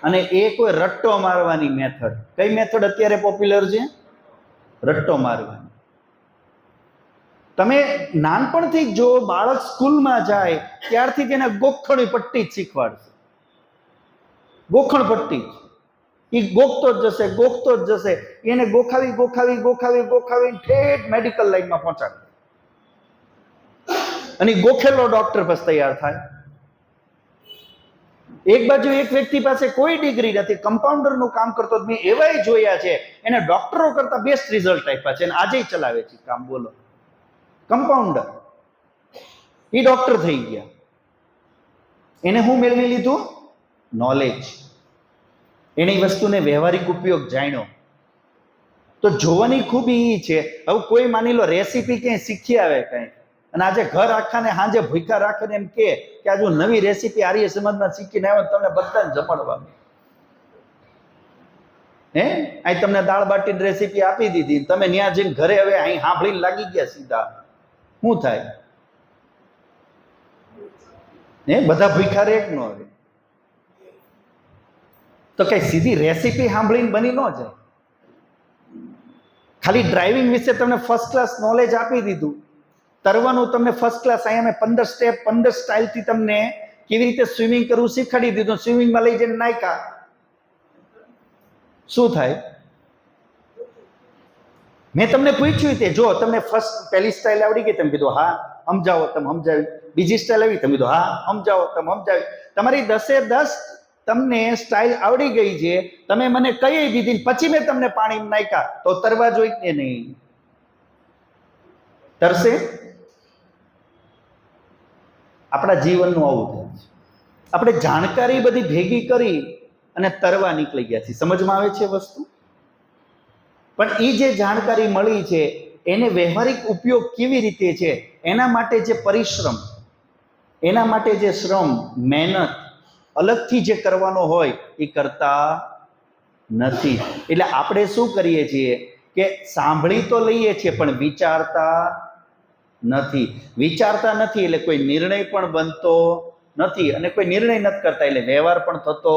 અને એક હોય રટ્ટો મારવાની મેથડ. કઈ મેથડ અત્યારે પોપ્યુલર છે? રટ્ટો મારવાની. તમે નાનપણથી જો બાળક સ્કૂલમાં જાય ત્યારથી તેને ગોખણી પટ્ટી જ શીખવાડશે. ગોખણ પટ્ટી જ. એ ગોખતો જ જશે, ગોખતો જ જશે. એને ગોખાવી ઠેઠ મેડિકલ લાઈનમાં પહોંચાડે અને ગોખેલો ડોક્ટર બસ તૈયાર થાય. એક બાજુ એક વ્યક્તિ પાસે કોઈ ડિગ્રી નથી, કમ્પાઉન્ડરનું કામ કરતો, મેં એવાય જોયા છે એને ડોક્ટરો કરતા બેસ્ટ રિઝલ્ટ આપ્યા છે અને આજે ચલાવે છે કામ. બોલો, કમ્પાઉન્ડર, એ ડોક્ટર થઈ ગયા. એને હું મેળવી લીધું? નોલેજ. એને એ વસ્તુને વ્યવહારિક ઉપયોગ જાણ્યો. તો જોવાની ખૂબી એ છે, હવે કોઈ માની લો રેસીપી ક્યાંય શીખી આવે કઈ અને આજે ઘર આખાને હાજે ભૂખ્યા રાખીને એમ કે આજે નવી રેસીપી આર્ય સમાજમાં શીખીને આવ્યો, તમને બધાને જમણવાનું. અહીં તમને દાળ બાટીની રેસીપી આપી દીધી, તમે ત્યાં જઈને ઘરે હવે અહીં સાંભળીને લાગી ગયા સીધા. શું થાય? બધા ભૂખ્યા રે કે ન રે? તો કઈ સીધી રેસીપી સાંભળીને બની ન જાય. ખાલી ડ્રાઇવિંગ વિશે તમને ફર્સ્ટ ક્લાસ નોલેજ આપી દીધું, તરવાનું તમને ફર્સ્ટ ક્લાસ, અહીંયા મેં 15 સ્ટેપ 15 સ્ટાઇલથી તમને કેવી રીતે સ્વિમિંગ કરવું શીખવાડી દીધું, સ્વિમિંગમાં લઈ જઈને નાખ્યા. શું થાય? મેં તમને પૂછ્યું તે, જો તમને પહેલી સ્ટાઇલ આવડી ગઈ, તમે કીધું હા સમજાવો, તમે સમજાવી. બીજી સ્ટાઇલ આવી, તમે કીધું હા સમજાવો, તમે સમજાવી. તમારી 10 તમને સ્ટાઇલ આવડી ગઈ છે, તમે મને કહી દીધી, પછી મેં તમને પાણી નાખ્યા, તો તરવા જોઈ કે નહીં? તરશે? આપણા જીવનનું આવું થાય છે. આપણે જાણકારી બધી ભેગી કરી અને તરવા નીકળી ગયા છીએ. સમજમાં આવે છે વસ્તુ? પણ એ જે જાણકારી મળી છે એને વ્યવહારિક ઉપયોગ કેવી રીતે છે, એના માટે જે પરિશ્રમ, એના માટે જે શ્રમ, મહેનત અલગથી જે કરવાનો હોય એ કરતા નથી. એટલે આપણે શું કરીએ છીએ કે સાંભળી તો લઈએ છીએ પણ વિચારતા નથી. એટલે કોઈ નિર્ણય પણ બનતો નથી અને કોઈ નિર્ણય નથી કરતા એટલે વ્યવહાર પણ થતો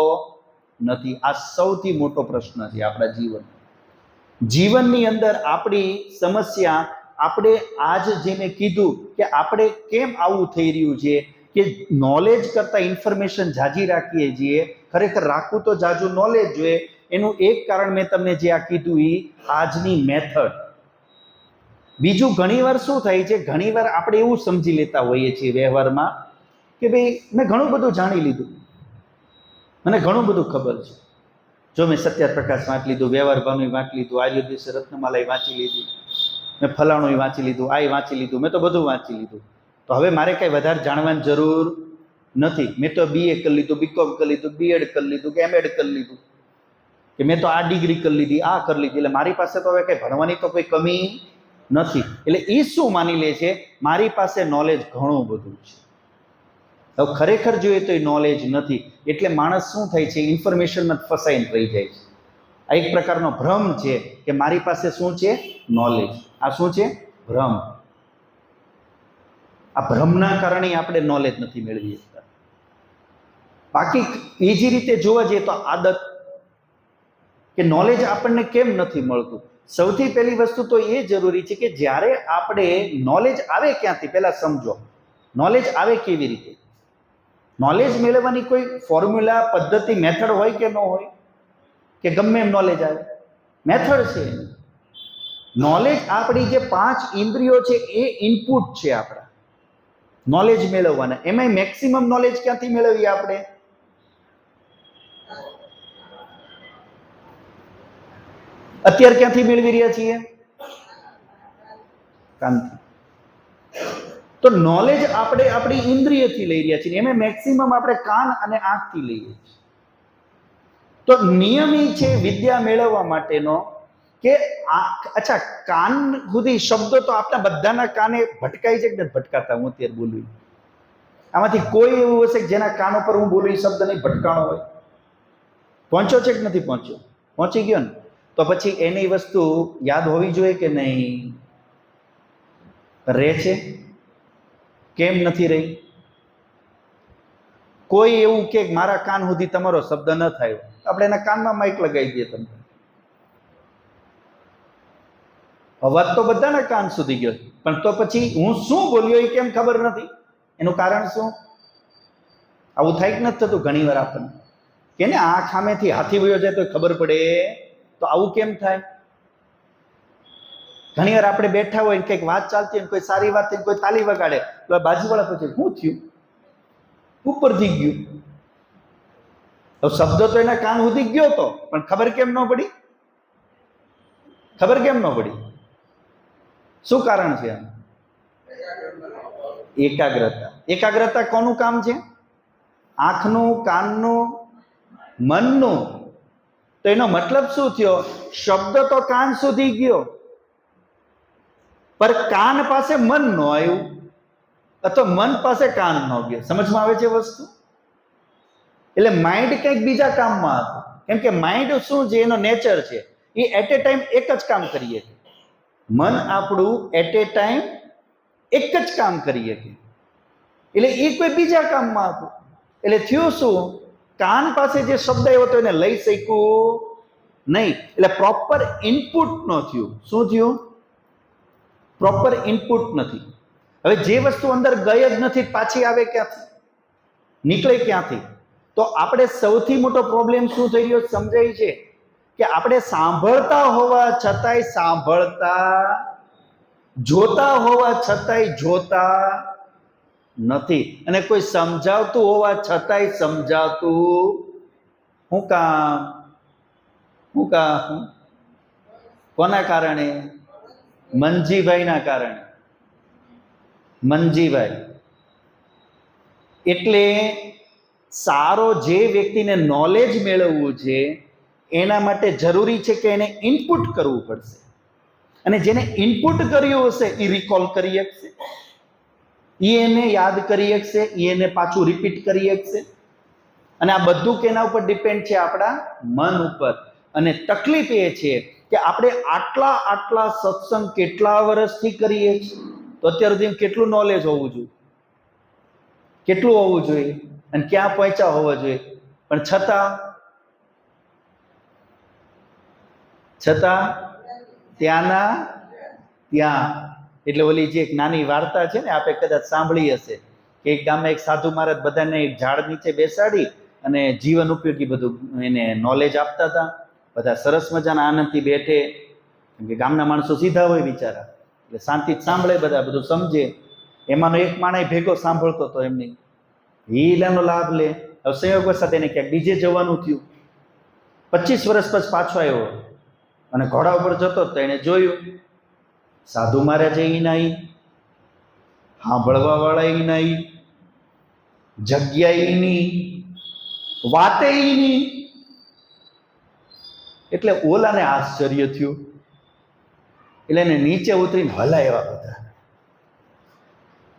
નથી. આ સૌથી મોટો પ્રશ્ન છે આપણા જીવનની અંદર. આપણી સમસ્યા, આપણે આજ જે મેં કીધું કે આપણે કેમ આવું થઈ રહ્યું છે કે નોલેજ કરતા ઇન્ફોર્મેશન જાજી રાખીએ છીએ. ખરેખર રાખવું તો જાજુ નોલેજ જોઈએ. એનું એક કારણ મેં તમને જે આ કીધું એ આજની મેથડ. બીજું ઘણીવાર શું થાય છે, ઘણીવાર આપણે એવું સમજી લેતા હોઈએ છીએ વ્યવહારમાં કે ભાઈ મેં ઘણું બધું જાણી લીધું, મને ઘણું બધું ખબર છે. જો મેં સત્યપ્રકાશ વાંચી લીધું, વ્યવહાર ભાવની વાંચી લીધું, આર્યોદેશ રત્નમાલાઈ વાંચી લીધી, મેં ફલાણું વાંચી લીધું, આ વાંચી લીધું, મેં તો બધું વાંચી લીધું, તો હવે મારે કઈ વધારે જાણવાની જરૂર નથી. મેં તો BA કરી લીધું, BCom કરી લીધું, BEd કરી લીધું કે MAd કરી લીધું, કે મેં તો આ ડિગ્રી કરી લીધી, આ કરી લીધી, એટલે મારી પાસે તો હવે કઈ ભણવાની તો કોઈ કમી નથી. એટલે એ શું માની લે છે, મારી પાસે નોલેજ ઘણું બધું છે. હવે ખરેખર જોઈએ તો એ નોલેજ નથી. એટલે માણસ શું થાય છે, ઇન્ફોર્મેશનમાં ફસાઈને રહી જાય છે. આ એક પ્રકારનો ભ્રમ છે કે મારી પાસે શું છે, નોલેજ. આ શું છે, ભ્રમ. આ ભ્રમના કારણે આપણે નોલેજ નથી મેળવી શકતા. બાકી બીજી રીતે જોવા જઈએ તો આદત, કે નોલેજ આપણને કેમ નથી મળતું. સૌથી પહેલી વસ્તુ તો એ જરૂરી છે કે જ્યારે આપણે નોલેજ આવે ક્યાંથી, પહેલા સમજો નોલેજ આવે કેવી રીતે. નોલેજ મેળવવાની કોઈ ફોર્મ્યુલા, પદ્ધતિ, મેથડ હોય કે ન હોય, કે ગમે એમ નોલેજ આવે? મેથડ છે. નોલેજ આપણી જે 5 ઇન્દ્રિયો છે એ ઇનપુટ છે આપણા નોલેજ મેળવવાના. એમાં મેક્સિમમ નોલેજ ક્યાંથી મેળવીએ આપણે? અત્યારે ક્યાંથી મેળવી રહ્યા છીએ? કાનથી. તો નોલેજ આપણે આપણી ઇન્દ્રિયથી લઈ રહ્યા છીએ, એમાં મેક્સિમમ આપણે કાન અને આંખથી લઈએ છીએ. તો નિયમ એ છે વિદ્યા મેળવવા માટેનો કે અચ્છા, કાન સુધી શબ્દો તો આપણા બધાના કાને ભટકાય છે કે નથી ભટકાતા? હું અત્યારે બોલું, આમાંથી કોઈ એવું હશે કે જેના કાન ઉપર હું બોલું એ શબ્દ નહીં ભટકાણો હોય? પહોંચ્યો છે કે નથી પહોંચ્યો? પહોંચી ગયો ને? તો પછી એની વસ્તુ યાદ હોવી જોઈએ કે નહીં? રહે છે? કેમ નથી રહી? કોઈ એવું કે મારા કાન સુધી તમારો શબ્દ ન થાય, આપણે એના કાનમાં માઇક લગાવી દઈએ. તમને અવાજ તો બધાના કાન સુધી ગયો, પણ તો પછી હું શું બોલ્યો એ કેમ ખબર નથી? એનું કારણ શું? આવું થાય કે નથી થતું ઘણી વાર આપણને? કે ને આ ખામેથી હાથી વયો જાય તો ખબર પડે, તો આવું કેમ થાય? ઘણી વાર આપણે બેઠા હોય, કંઈક વાત ચાલતી હોય, કોઈ સારી વાત થઈ, કોઈ તાલી વગાડે, તો બાજુવાળા પૂછે શું થયું? ઉપરથી ગયું. તો શબ્દ તો એના કાન સુધી ગયો તો, પણ ખબર કેમ ન પડી? ખબર કેમ ન પડી? શું કારણ છે? એકાગ્રતા. એકાગ્રતા કોનું કામ છે? આંખનું, કાનનું, મનનું. તો એનો મતલબ શું થયો? શબ્દ તો કાન સુધી ગયો, પર કાન પાસે મન ન આવ્યું, અથવા મન પાસે કાન ન ગયો. સમજમાં આવે છે વસ્તુ? એટલે માઇન્ડ કંઈક બીજા કામમાં હતું. કેમ કે માઇન્ડ શું છે, એનો નેચર છે, એ એટ એ ટાઈમ એક જ કામ કરીએ છીએ. મન આપણું એટ એ ટાઈમ એક જ કામ કરીએ છીએ, એટલે એ કોઈ બીજા કામમાં હતું. એટલે થયું શું? કાન પાસે જે શબ્દ આવ્યો હતો એને લઈ શક્યું નહીં, એટલે પ્રોપર ઇનપુટ ન થયું. શું થયું? પ્રોપર ઇનપુટ નથી. હવે જે વસ્તુ અંદર ગઈ જ નથી, પાછી આવે ક્યાંથી? નીકળે ક્યાંથી? તો આપણે સૌથી મોટો પ્રોબ્લેમ શું થઈ રહ્યો સમજાય છે? કે આપણે સાંભળતા હોવા છતાંય સાંભળતા, જોતા હોવા છતાંય જોતા નથી, અને કોઈ સમજાવતું હોવા છતાંય સમજાવતું. શું કામ? શું કામ? કોના કારણે? મનજીભાઈના કારણે. મનજીભાઈ એટલે સારો જે વ્યક્તિને નોલેજ મેળવવું છે એના માટે જરૂરી છે કે એને ઇનપુટ કરવું પડશે, અને જેને ઇનપુટ કર્યું હશે એ રિકોલ કરી શકશે, એ એને યાદ કરી શકશે, એ એને પાછું રિપીટ કરી શકશે. અને આ બધું કેના ઉપર ડિપેન્ડ છે? આપણા મન ઉપર. અને તકલીફ એ છે કે આપણે આટલા સત્સંગ કેટલા વર્ષથી કરીએ છીએ, તો અત્યાર સુધી કેટલું નોલેજ હોવું જોઈએ, કેટલું હોવું જોઈએ, અને ક્યાં પહોંચ્યા હોવા જોઈએ, પણ છતાં ત્યાંના ત્યાં. એટલે ઓલી જે એક નાની વાર્તા છે ને, આપણે કદાચ સાંભળી હશે, કે એક ગામમાં એક સાધુ મહારાજ બધાને એક ઝાડ નીચે બેસાડી અને જીવન ઉપયોગી બધું એને નોલેજ આપતા હતા. બધા સરસ મજાના આનંદથી બેઠે, કેમ કે ગામના માણસો સીધા હોય બિચારા, એટલે શાંતિથી સાંભળે, બધા બધું સમજે. એમાંનો એક માણસ ભેગો સાંભળતો હતો એમની, હીલાનો લાભ લે. હવે સંયોગ વરસાદ એને ક્યાંક બીજે જવાનું થયું, 25 વર્ષ પછી પાછો આવ્યો અને ઘોડા ઉપર જતો તો એને જોયું સાધુ મહારાજ એ નહીં, સાંભળવા વાળા એ નહીં, જગ્યા એ નહીં, વાતે એ નહીં. એટલે ઓલાને આશ્ચર્ય થયું. એટલે એને નીચે ઉતરીને હલાવ્યા બધા.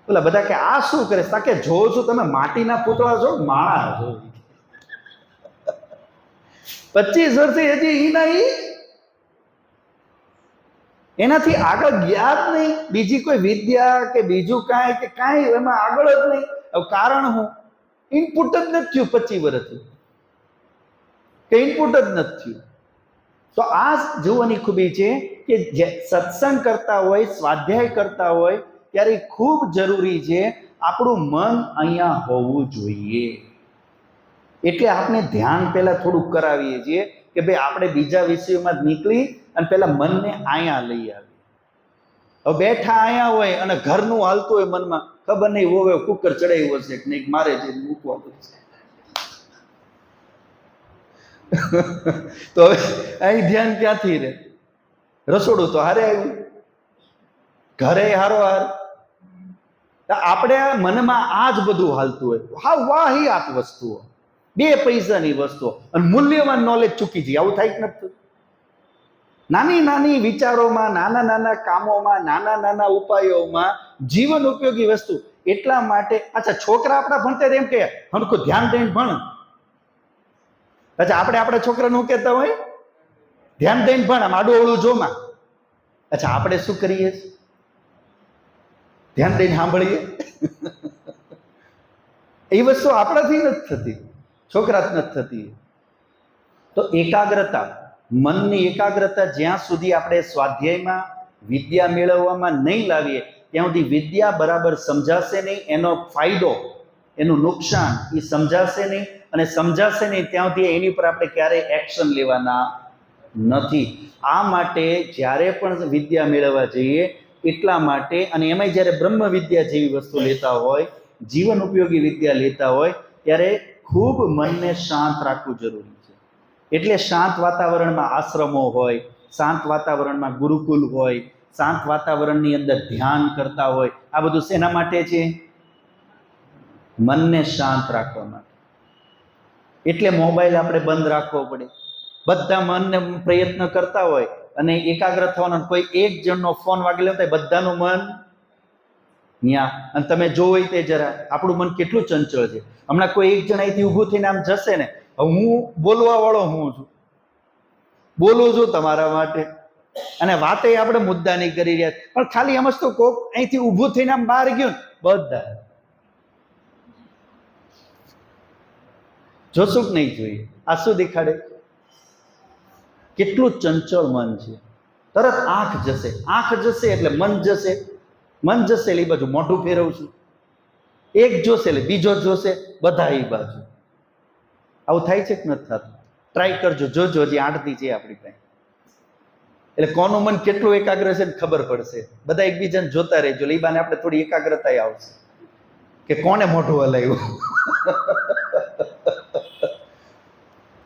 ઓલા બધા કે આ શું કરે? તાકે જો છું તમે માટીના પૂતળા છો, માણા છો. 25 વર્ષથી હજી ઈ નહીં, એનાથી આગળ ગયા જ નહીં. બીજી કોઈ વિદ્યા કે બીજું કાંઈ કે કાંઈ એમાં આગળ જ નહીં. હવે કારણ હું? ઇનપુટ જ નથી થયું 25 વર્ષથી, કે ઇનપુટ જ નથી થયું. તો આ જોવાની ખૂબી છે કે જે સત્સંગ કરતા હોય, સ્વાધ્યાય કરતા હોય, ત્યારે ખૂબ જરૂરી છે આપણું મન અહીંયા હોવું જોઈએ. એટલે આપણે ધ્યાન પહેલા થોડુંક કરાવીએ છીએ કે ભાઈ આપણે બીજા વિષયોમાં જ નીકળી અને પહેલા મનને અહીંયા લઈ આવીએ. હવે બેઠા અહીંયા હોય અને ઘરનું હાલતું હોય મનમાં, ખબર નહીં હોવે કુકર ચડાવ્યો હશે કે નહીં, મારે જે મૂકવા પડશે. તો હવે અહીં ધ્યાન ક્યાંથી રહે? રસોડું તો હારે આવ્યું, ઘરે હારો હાર. આપણે મનમાં આ જ બધું હાલતું હોય. હા વાહિયાત વસ્તુઓ, 2 પૈસાની વસ્તુઓ અને મૂલ્યવાન નોલેજ ચૂકી જઈએ. આવું થાય કે નથી? નાની નાની વિચારોમાં, નાના નાના કામોમાં, નાના નાના ઉપાયોમાં જીવન ઉપયોગી વસ્તુ. એટલા માટે અચ્છા છોકરા આપણા ભણતા એમ કે હમણાં ધ્યાન દઈને ભણ. અચ્છા આપણે આપણા છોકરાને શું કહેતા હોય? ધ્યાન દઈને ભણ, આમ આડું અવળું જોમાં. અચ્છા આપણે શું કરીએ? ધ્યાન દઈને સાંભળીએ. એ વસ્તુ આપણાથી નથી થતી, છોકરા જ નથી થતી. તો એકાગ્રતા, મનની એકાગ્રતા જ્યાં સુધી આપણે સ્વાધ્યાયમાં, વિદ્યા મેળવવામાં નહીં લાવીએ ત્યાં સુધી વિદ્યા બરાબર સમજાશે નહીં. એનો ફાયદો, એનું નુકસાન એ સમજાશે નહીં. અને સમજાશે નહીં ત્યાં સુધી એની ઉપર આપણે ક્યારેય એક્શન લેવાના નથી. આ માટે જ્યારે પણ વિદ્યા મેળવવા જઈએ એટલા માટે, અને એમાંય જ્યારે બ્રહ્મ વિદ્યા જેવી વસ્તુ લેતા હોય, જીવન ઉપયોગી વિદ્યા લેતા હોય, ત્યારે ખૂબ મનને શાંત રાખવું જરૂરી છે. એટલે શાંત વાતાવરણમાં આશ્રમો હોય, શાંત વાતાવરણમાં ગુરુકુલ હોય, શાંત વાતાવરણની અંદર ધ્યાન કરતા હોય. આ બધું શેના માટે છે? મનને શાંત રાખવા માટે. એટલે મોબાઈલ આપણે બંધ રાખવો પડે. બધા મનને પ્રયત્ન કરતા હોય અને એકાગ્ર થવાનો, કોઈ એક જણનો ફોન વાગેલો થાય બધાનું મન ન્યા. અને તમે જોવો તે જરા આપણું મન કેટલું ચંચળ છે. હમણાં કોઈ એક જણ અહીંથી ઊભું થઈને આમ જશે ને, હું બોલવા વાળો હું છું, બોલું છું તમારા માટે, અને વાતે આપણે મુદ્દાની કરી રહ્યા, પણ ખાલી એમ જ તો કોક અહીંથી ઊભું થઈને આમ બહાર ગયું, બધા જોશું કે નહીં જોઈએ? આ શું દેખાડે? કેટલું ચંચળ મન છે. તરત આંખ જશે, આંખ જશે એટલે મન જશે, મન જશે એટલે એ બાજુ મોઢું ફેરવશું, એક જોશે એટલે બીજો જોશે, બધા એ બાજુ. આવું થાય છે કે નથી થતું? ટ્રાય કરજો, જોજો. હજી 8 દી છે આપણી પાસે, એટલે કોનું મન કેટલું એકાગ્ર છે ને ખબર પડશે. બધા એકબીજાને જોતા રહેજો, એટલે એ બાને આપણે થોડી એકાગ્રતા આવશે કે કોને મોઢું હલાવ્યું.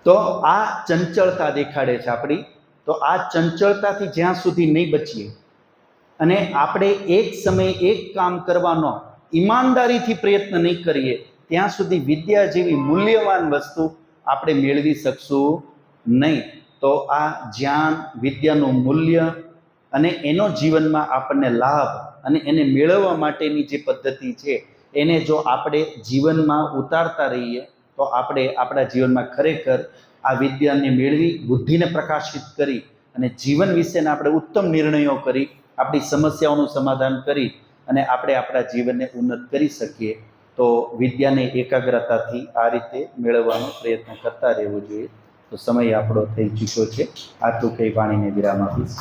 તો આ ચંચળતા દેખાડે છે આપણી. તો આ ચંચળતાથી જ્યાં સુધી નહીં બચીએ અને આપણે એક સમયે એક કામ કરવાનો ઈમાનદારીથી પ્રયત્ન નહીં કરીએ ત્યાં સુધી વિદ્યા જેવી મૂલ્યવાન વસ્તુ આપણે મેળવી શકશું નહીં. તો આ જ્ઞાન, વિદ્યાનું મૂલ્ય અને એનો જીવનમાં આપણને લાભ અને એને મેળવવા માટેની જે પદ્ધતિ છે એને જો આપણે જીવનમાં ઉતારતા રહીએ તો આપણે આપણા જીવનમાં ખરેખર આ વિદ્યાને મેળવી, બુદ્ધિને પ્રકાશિત કરી અને જીવન વિશેના આપણે ઉત્તમ નિર્ણયો કરી, આપણી સમસ્યાઓનું સમાધાન કરી અને આપણે આપણા જીવનને ઉન્નત કરી શકીએ. તો વિદ્યાને એકાગ્રતાથી આ રીતે મેળવવાનો પ્રયત્ન કરતા રહેવું જોઈએ. તો સમય આપણો થઈ ચૂક્યો છે. આટલું કંઈ વાણીને વિરામ આપીશ.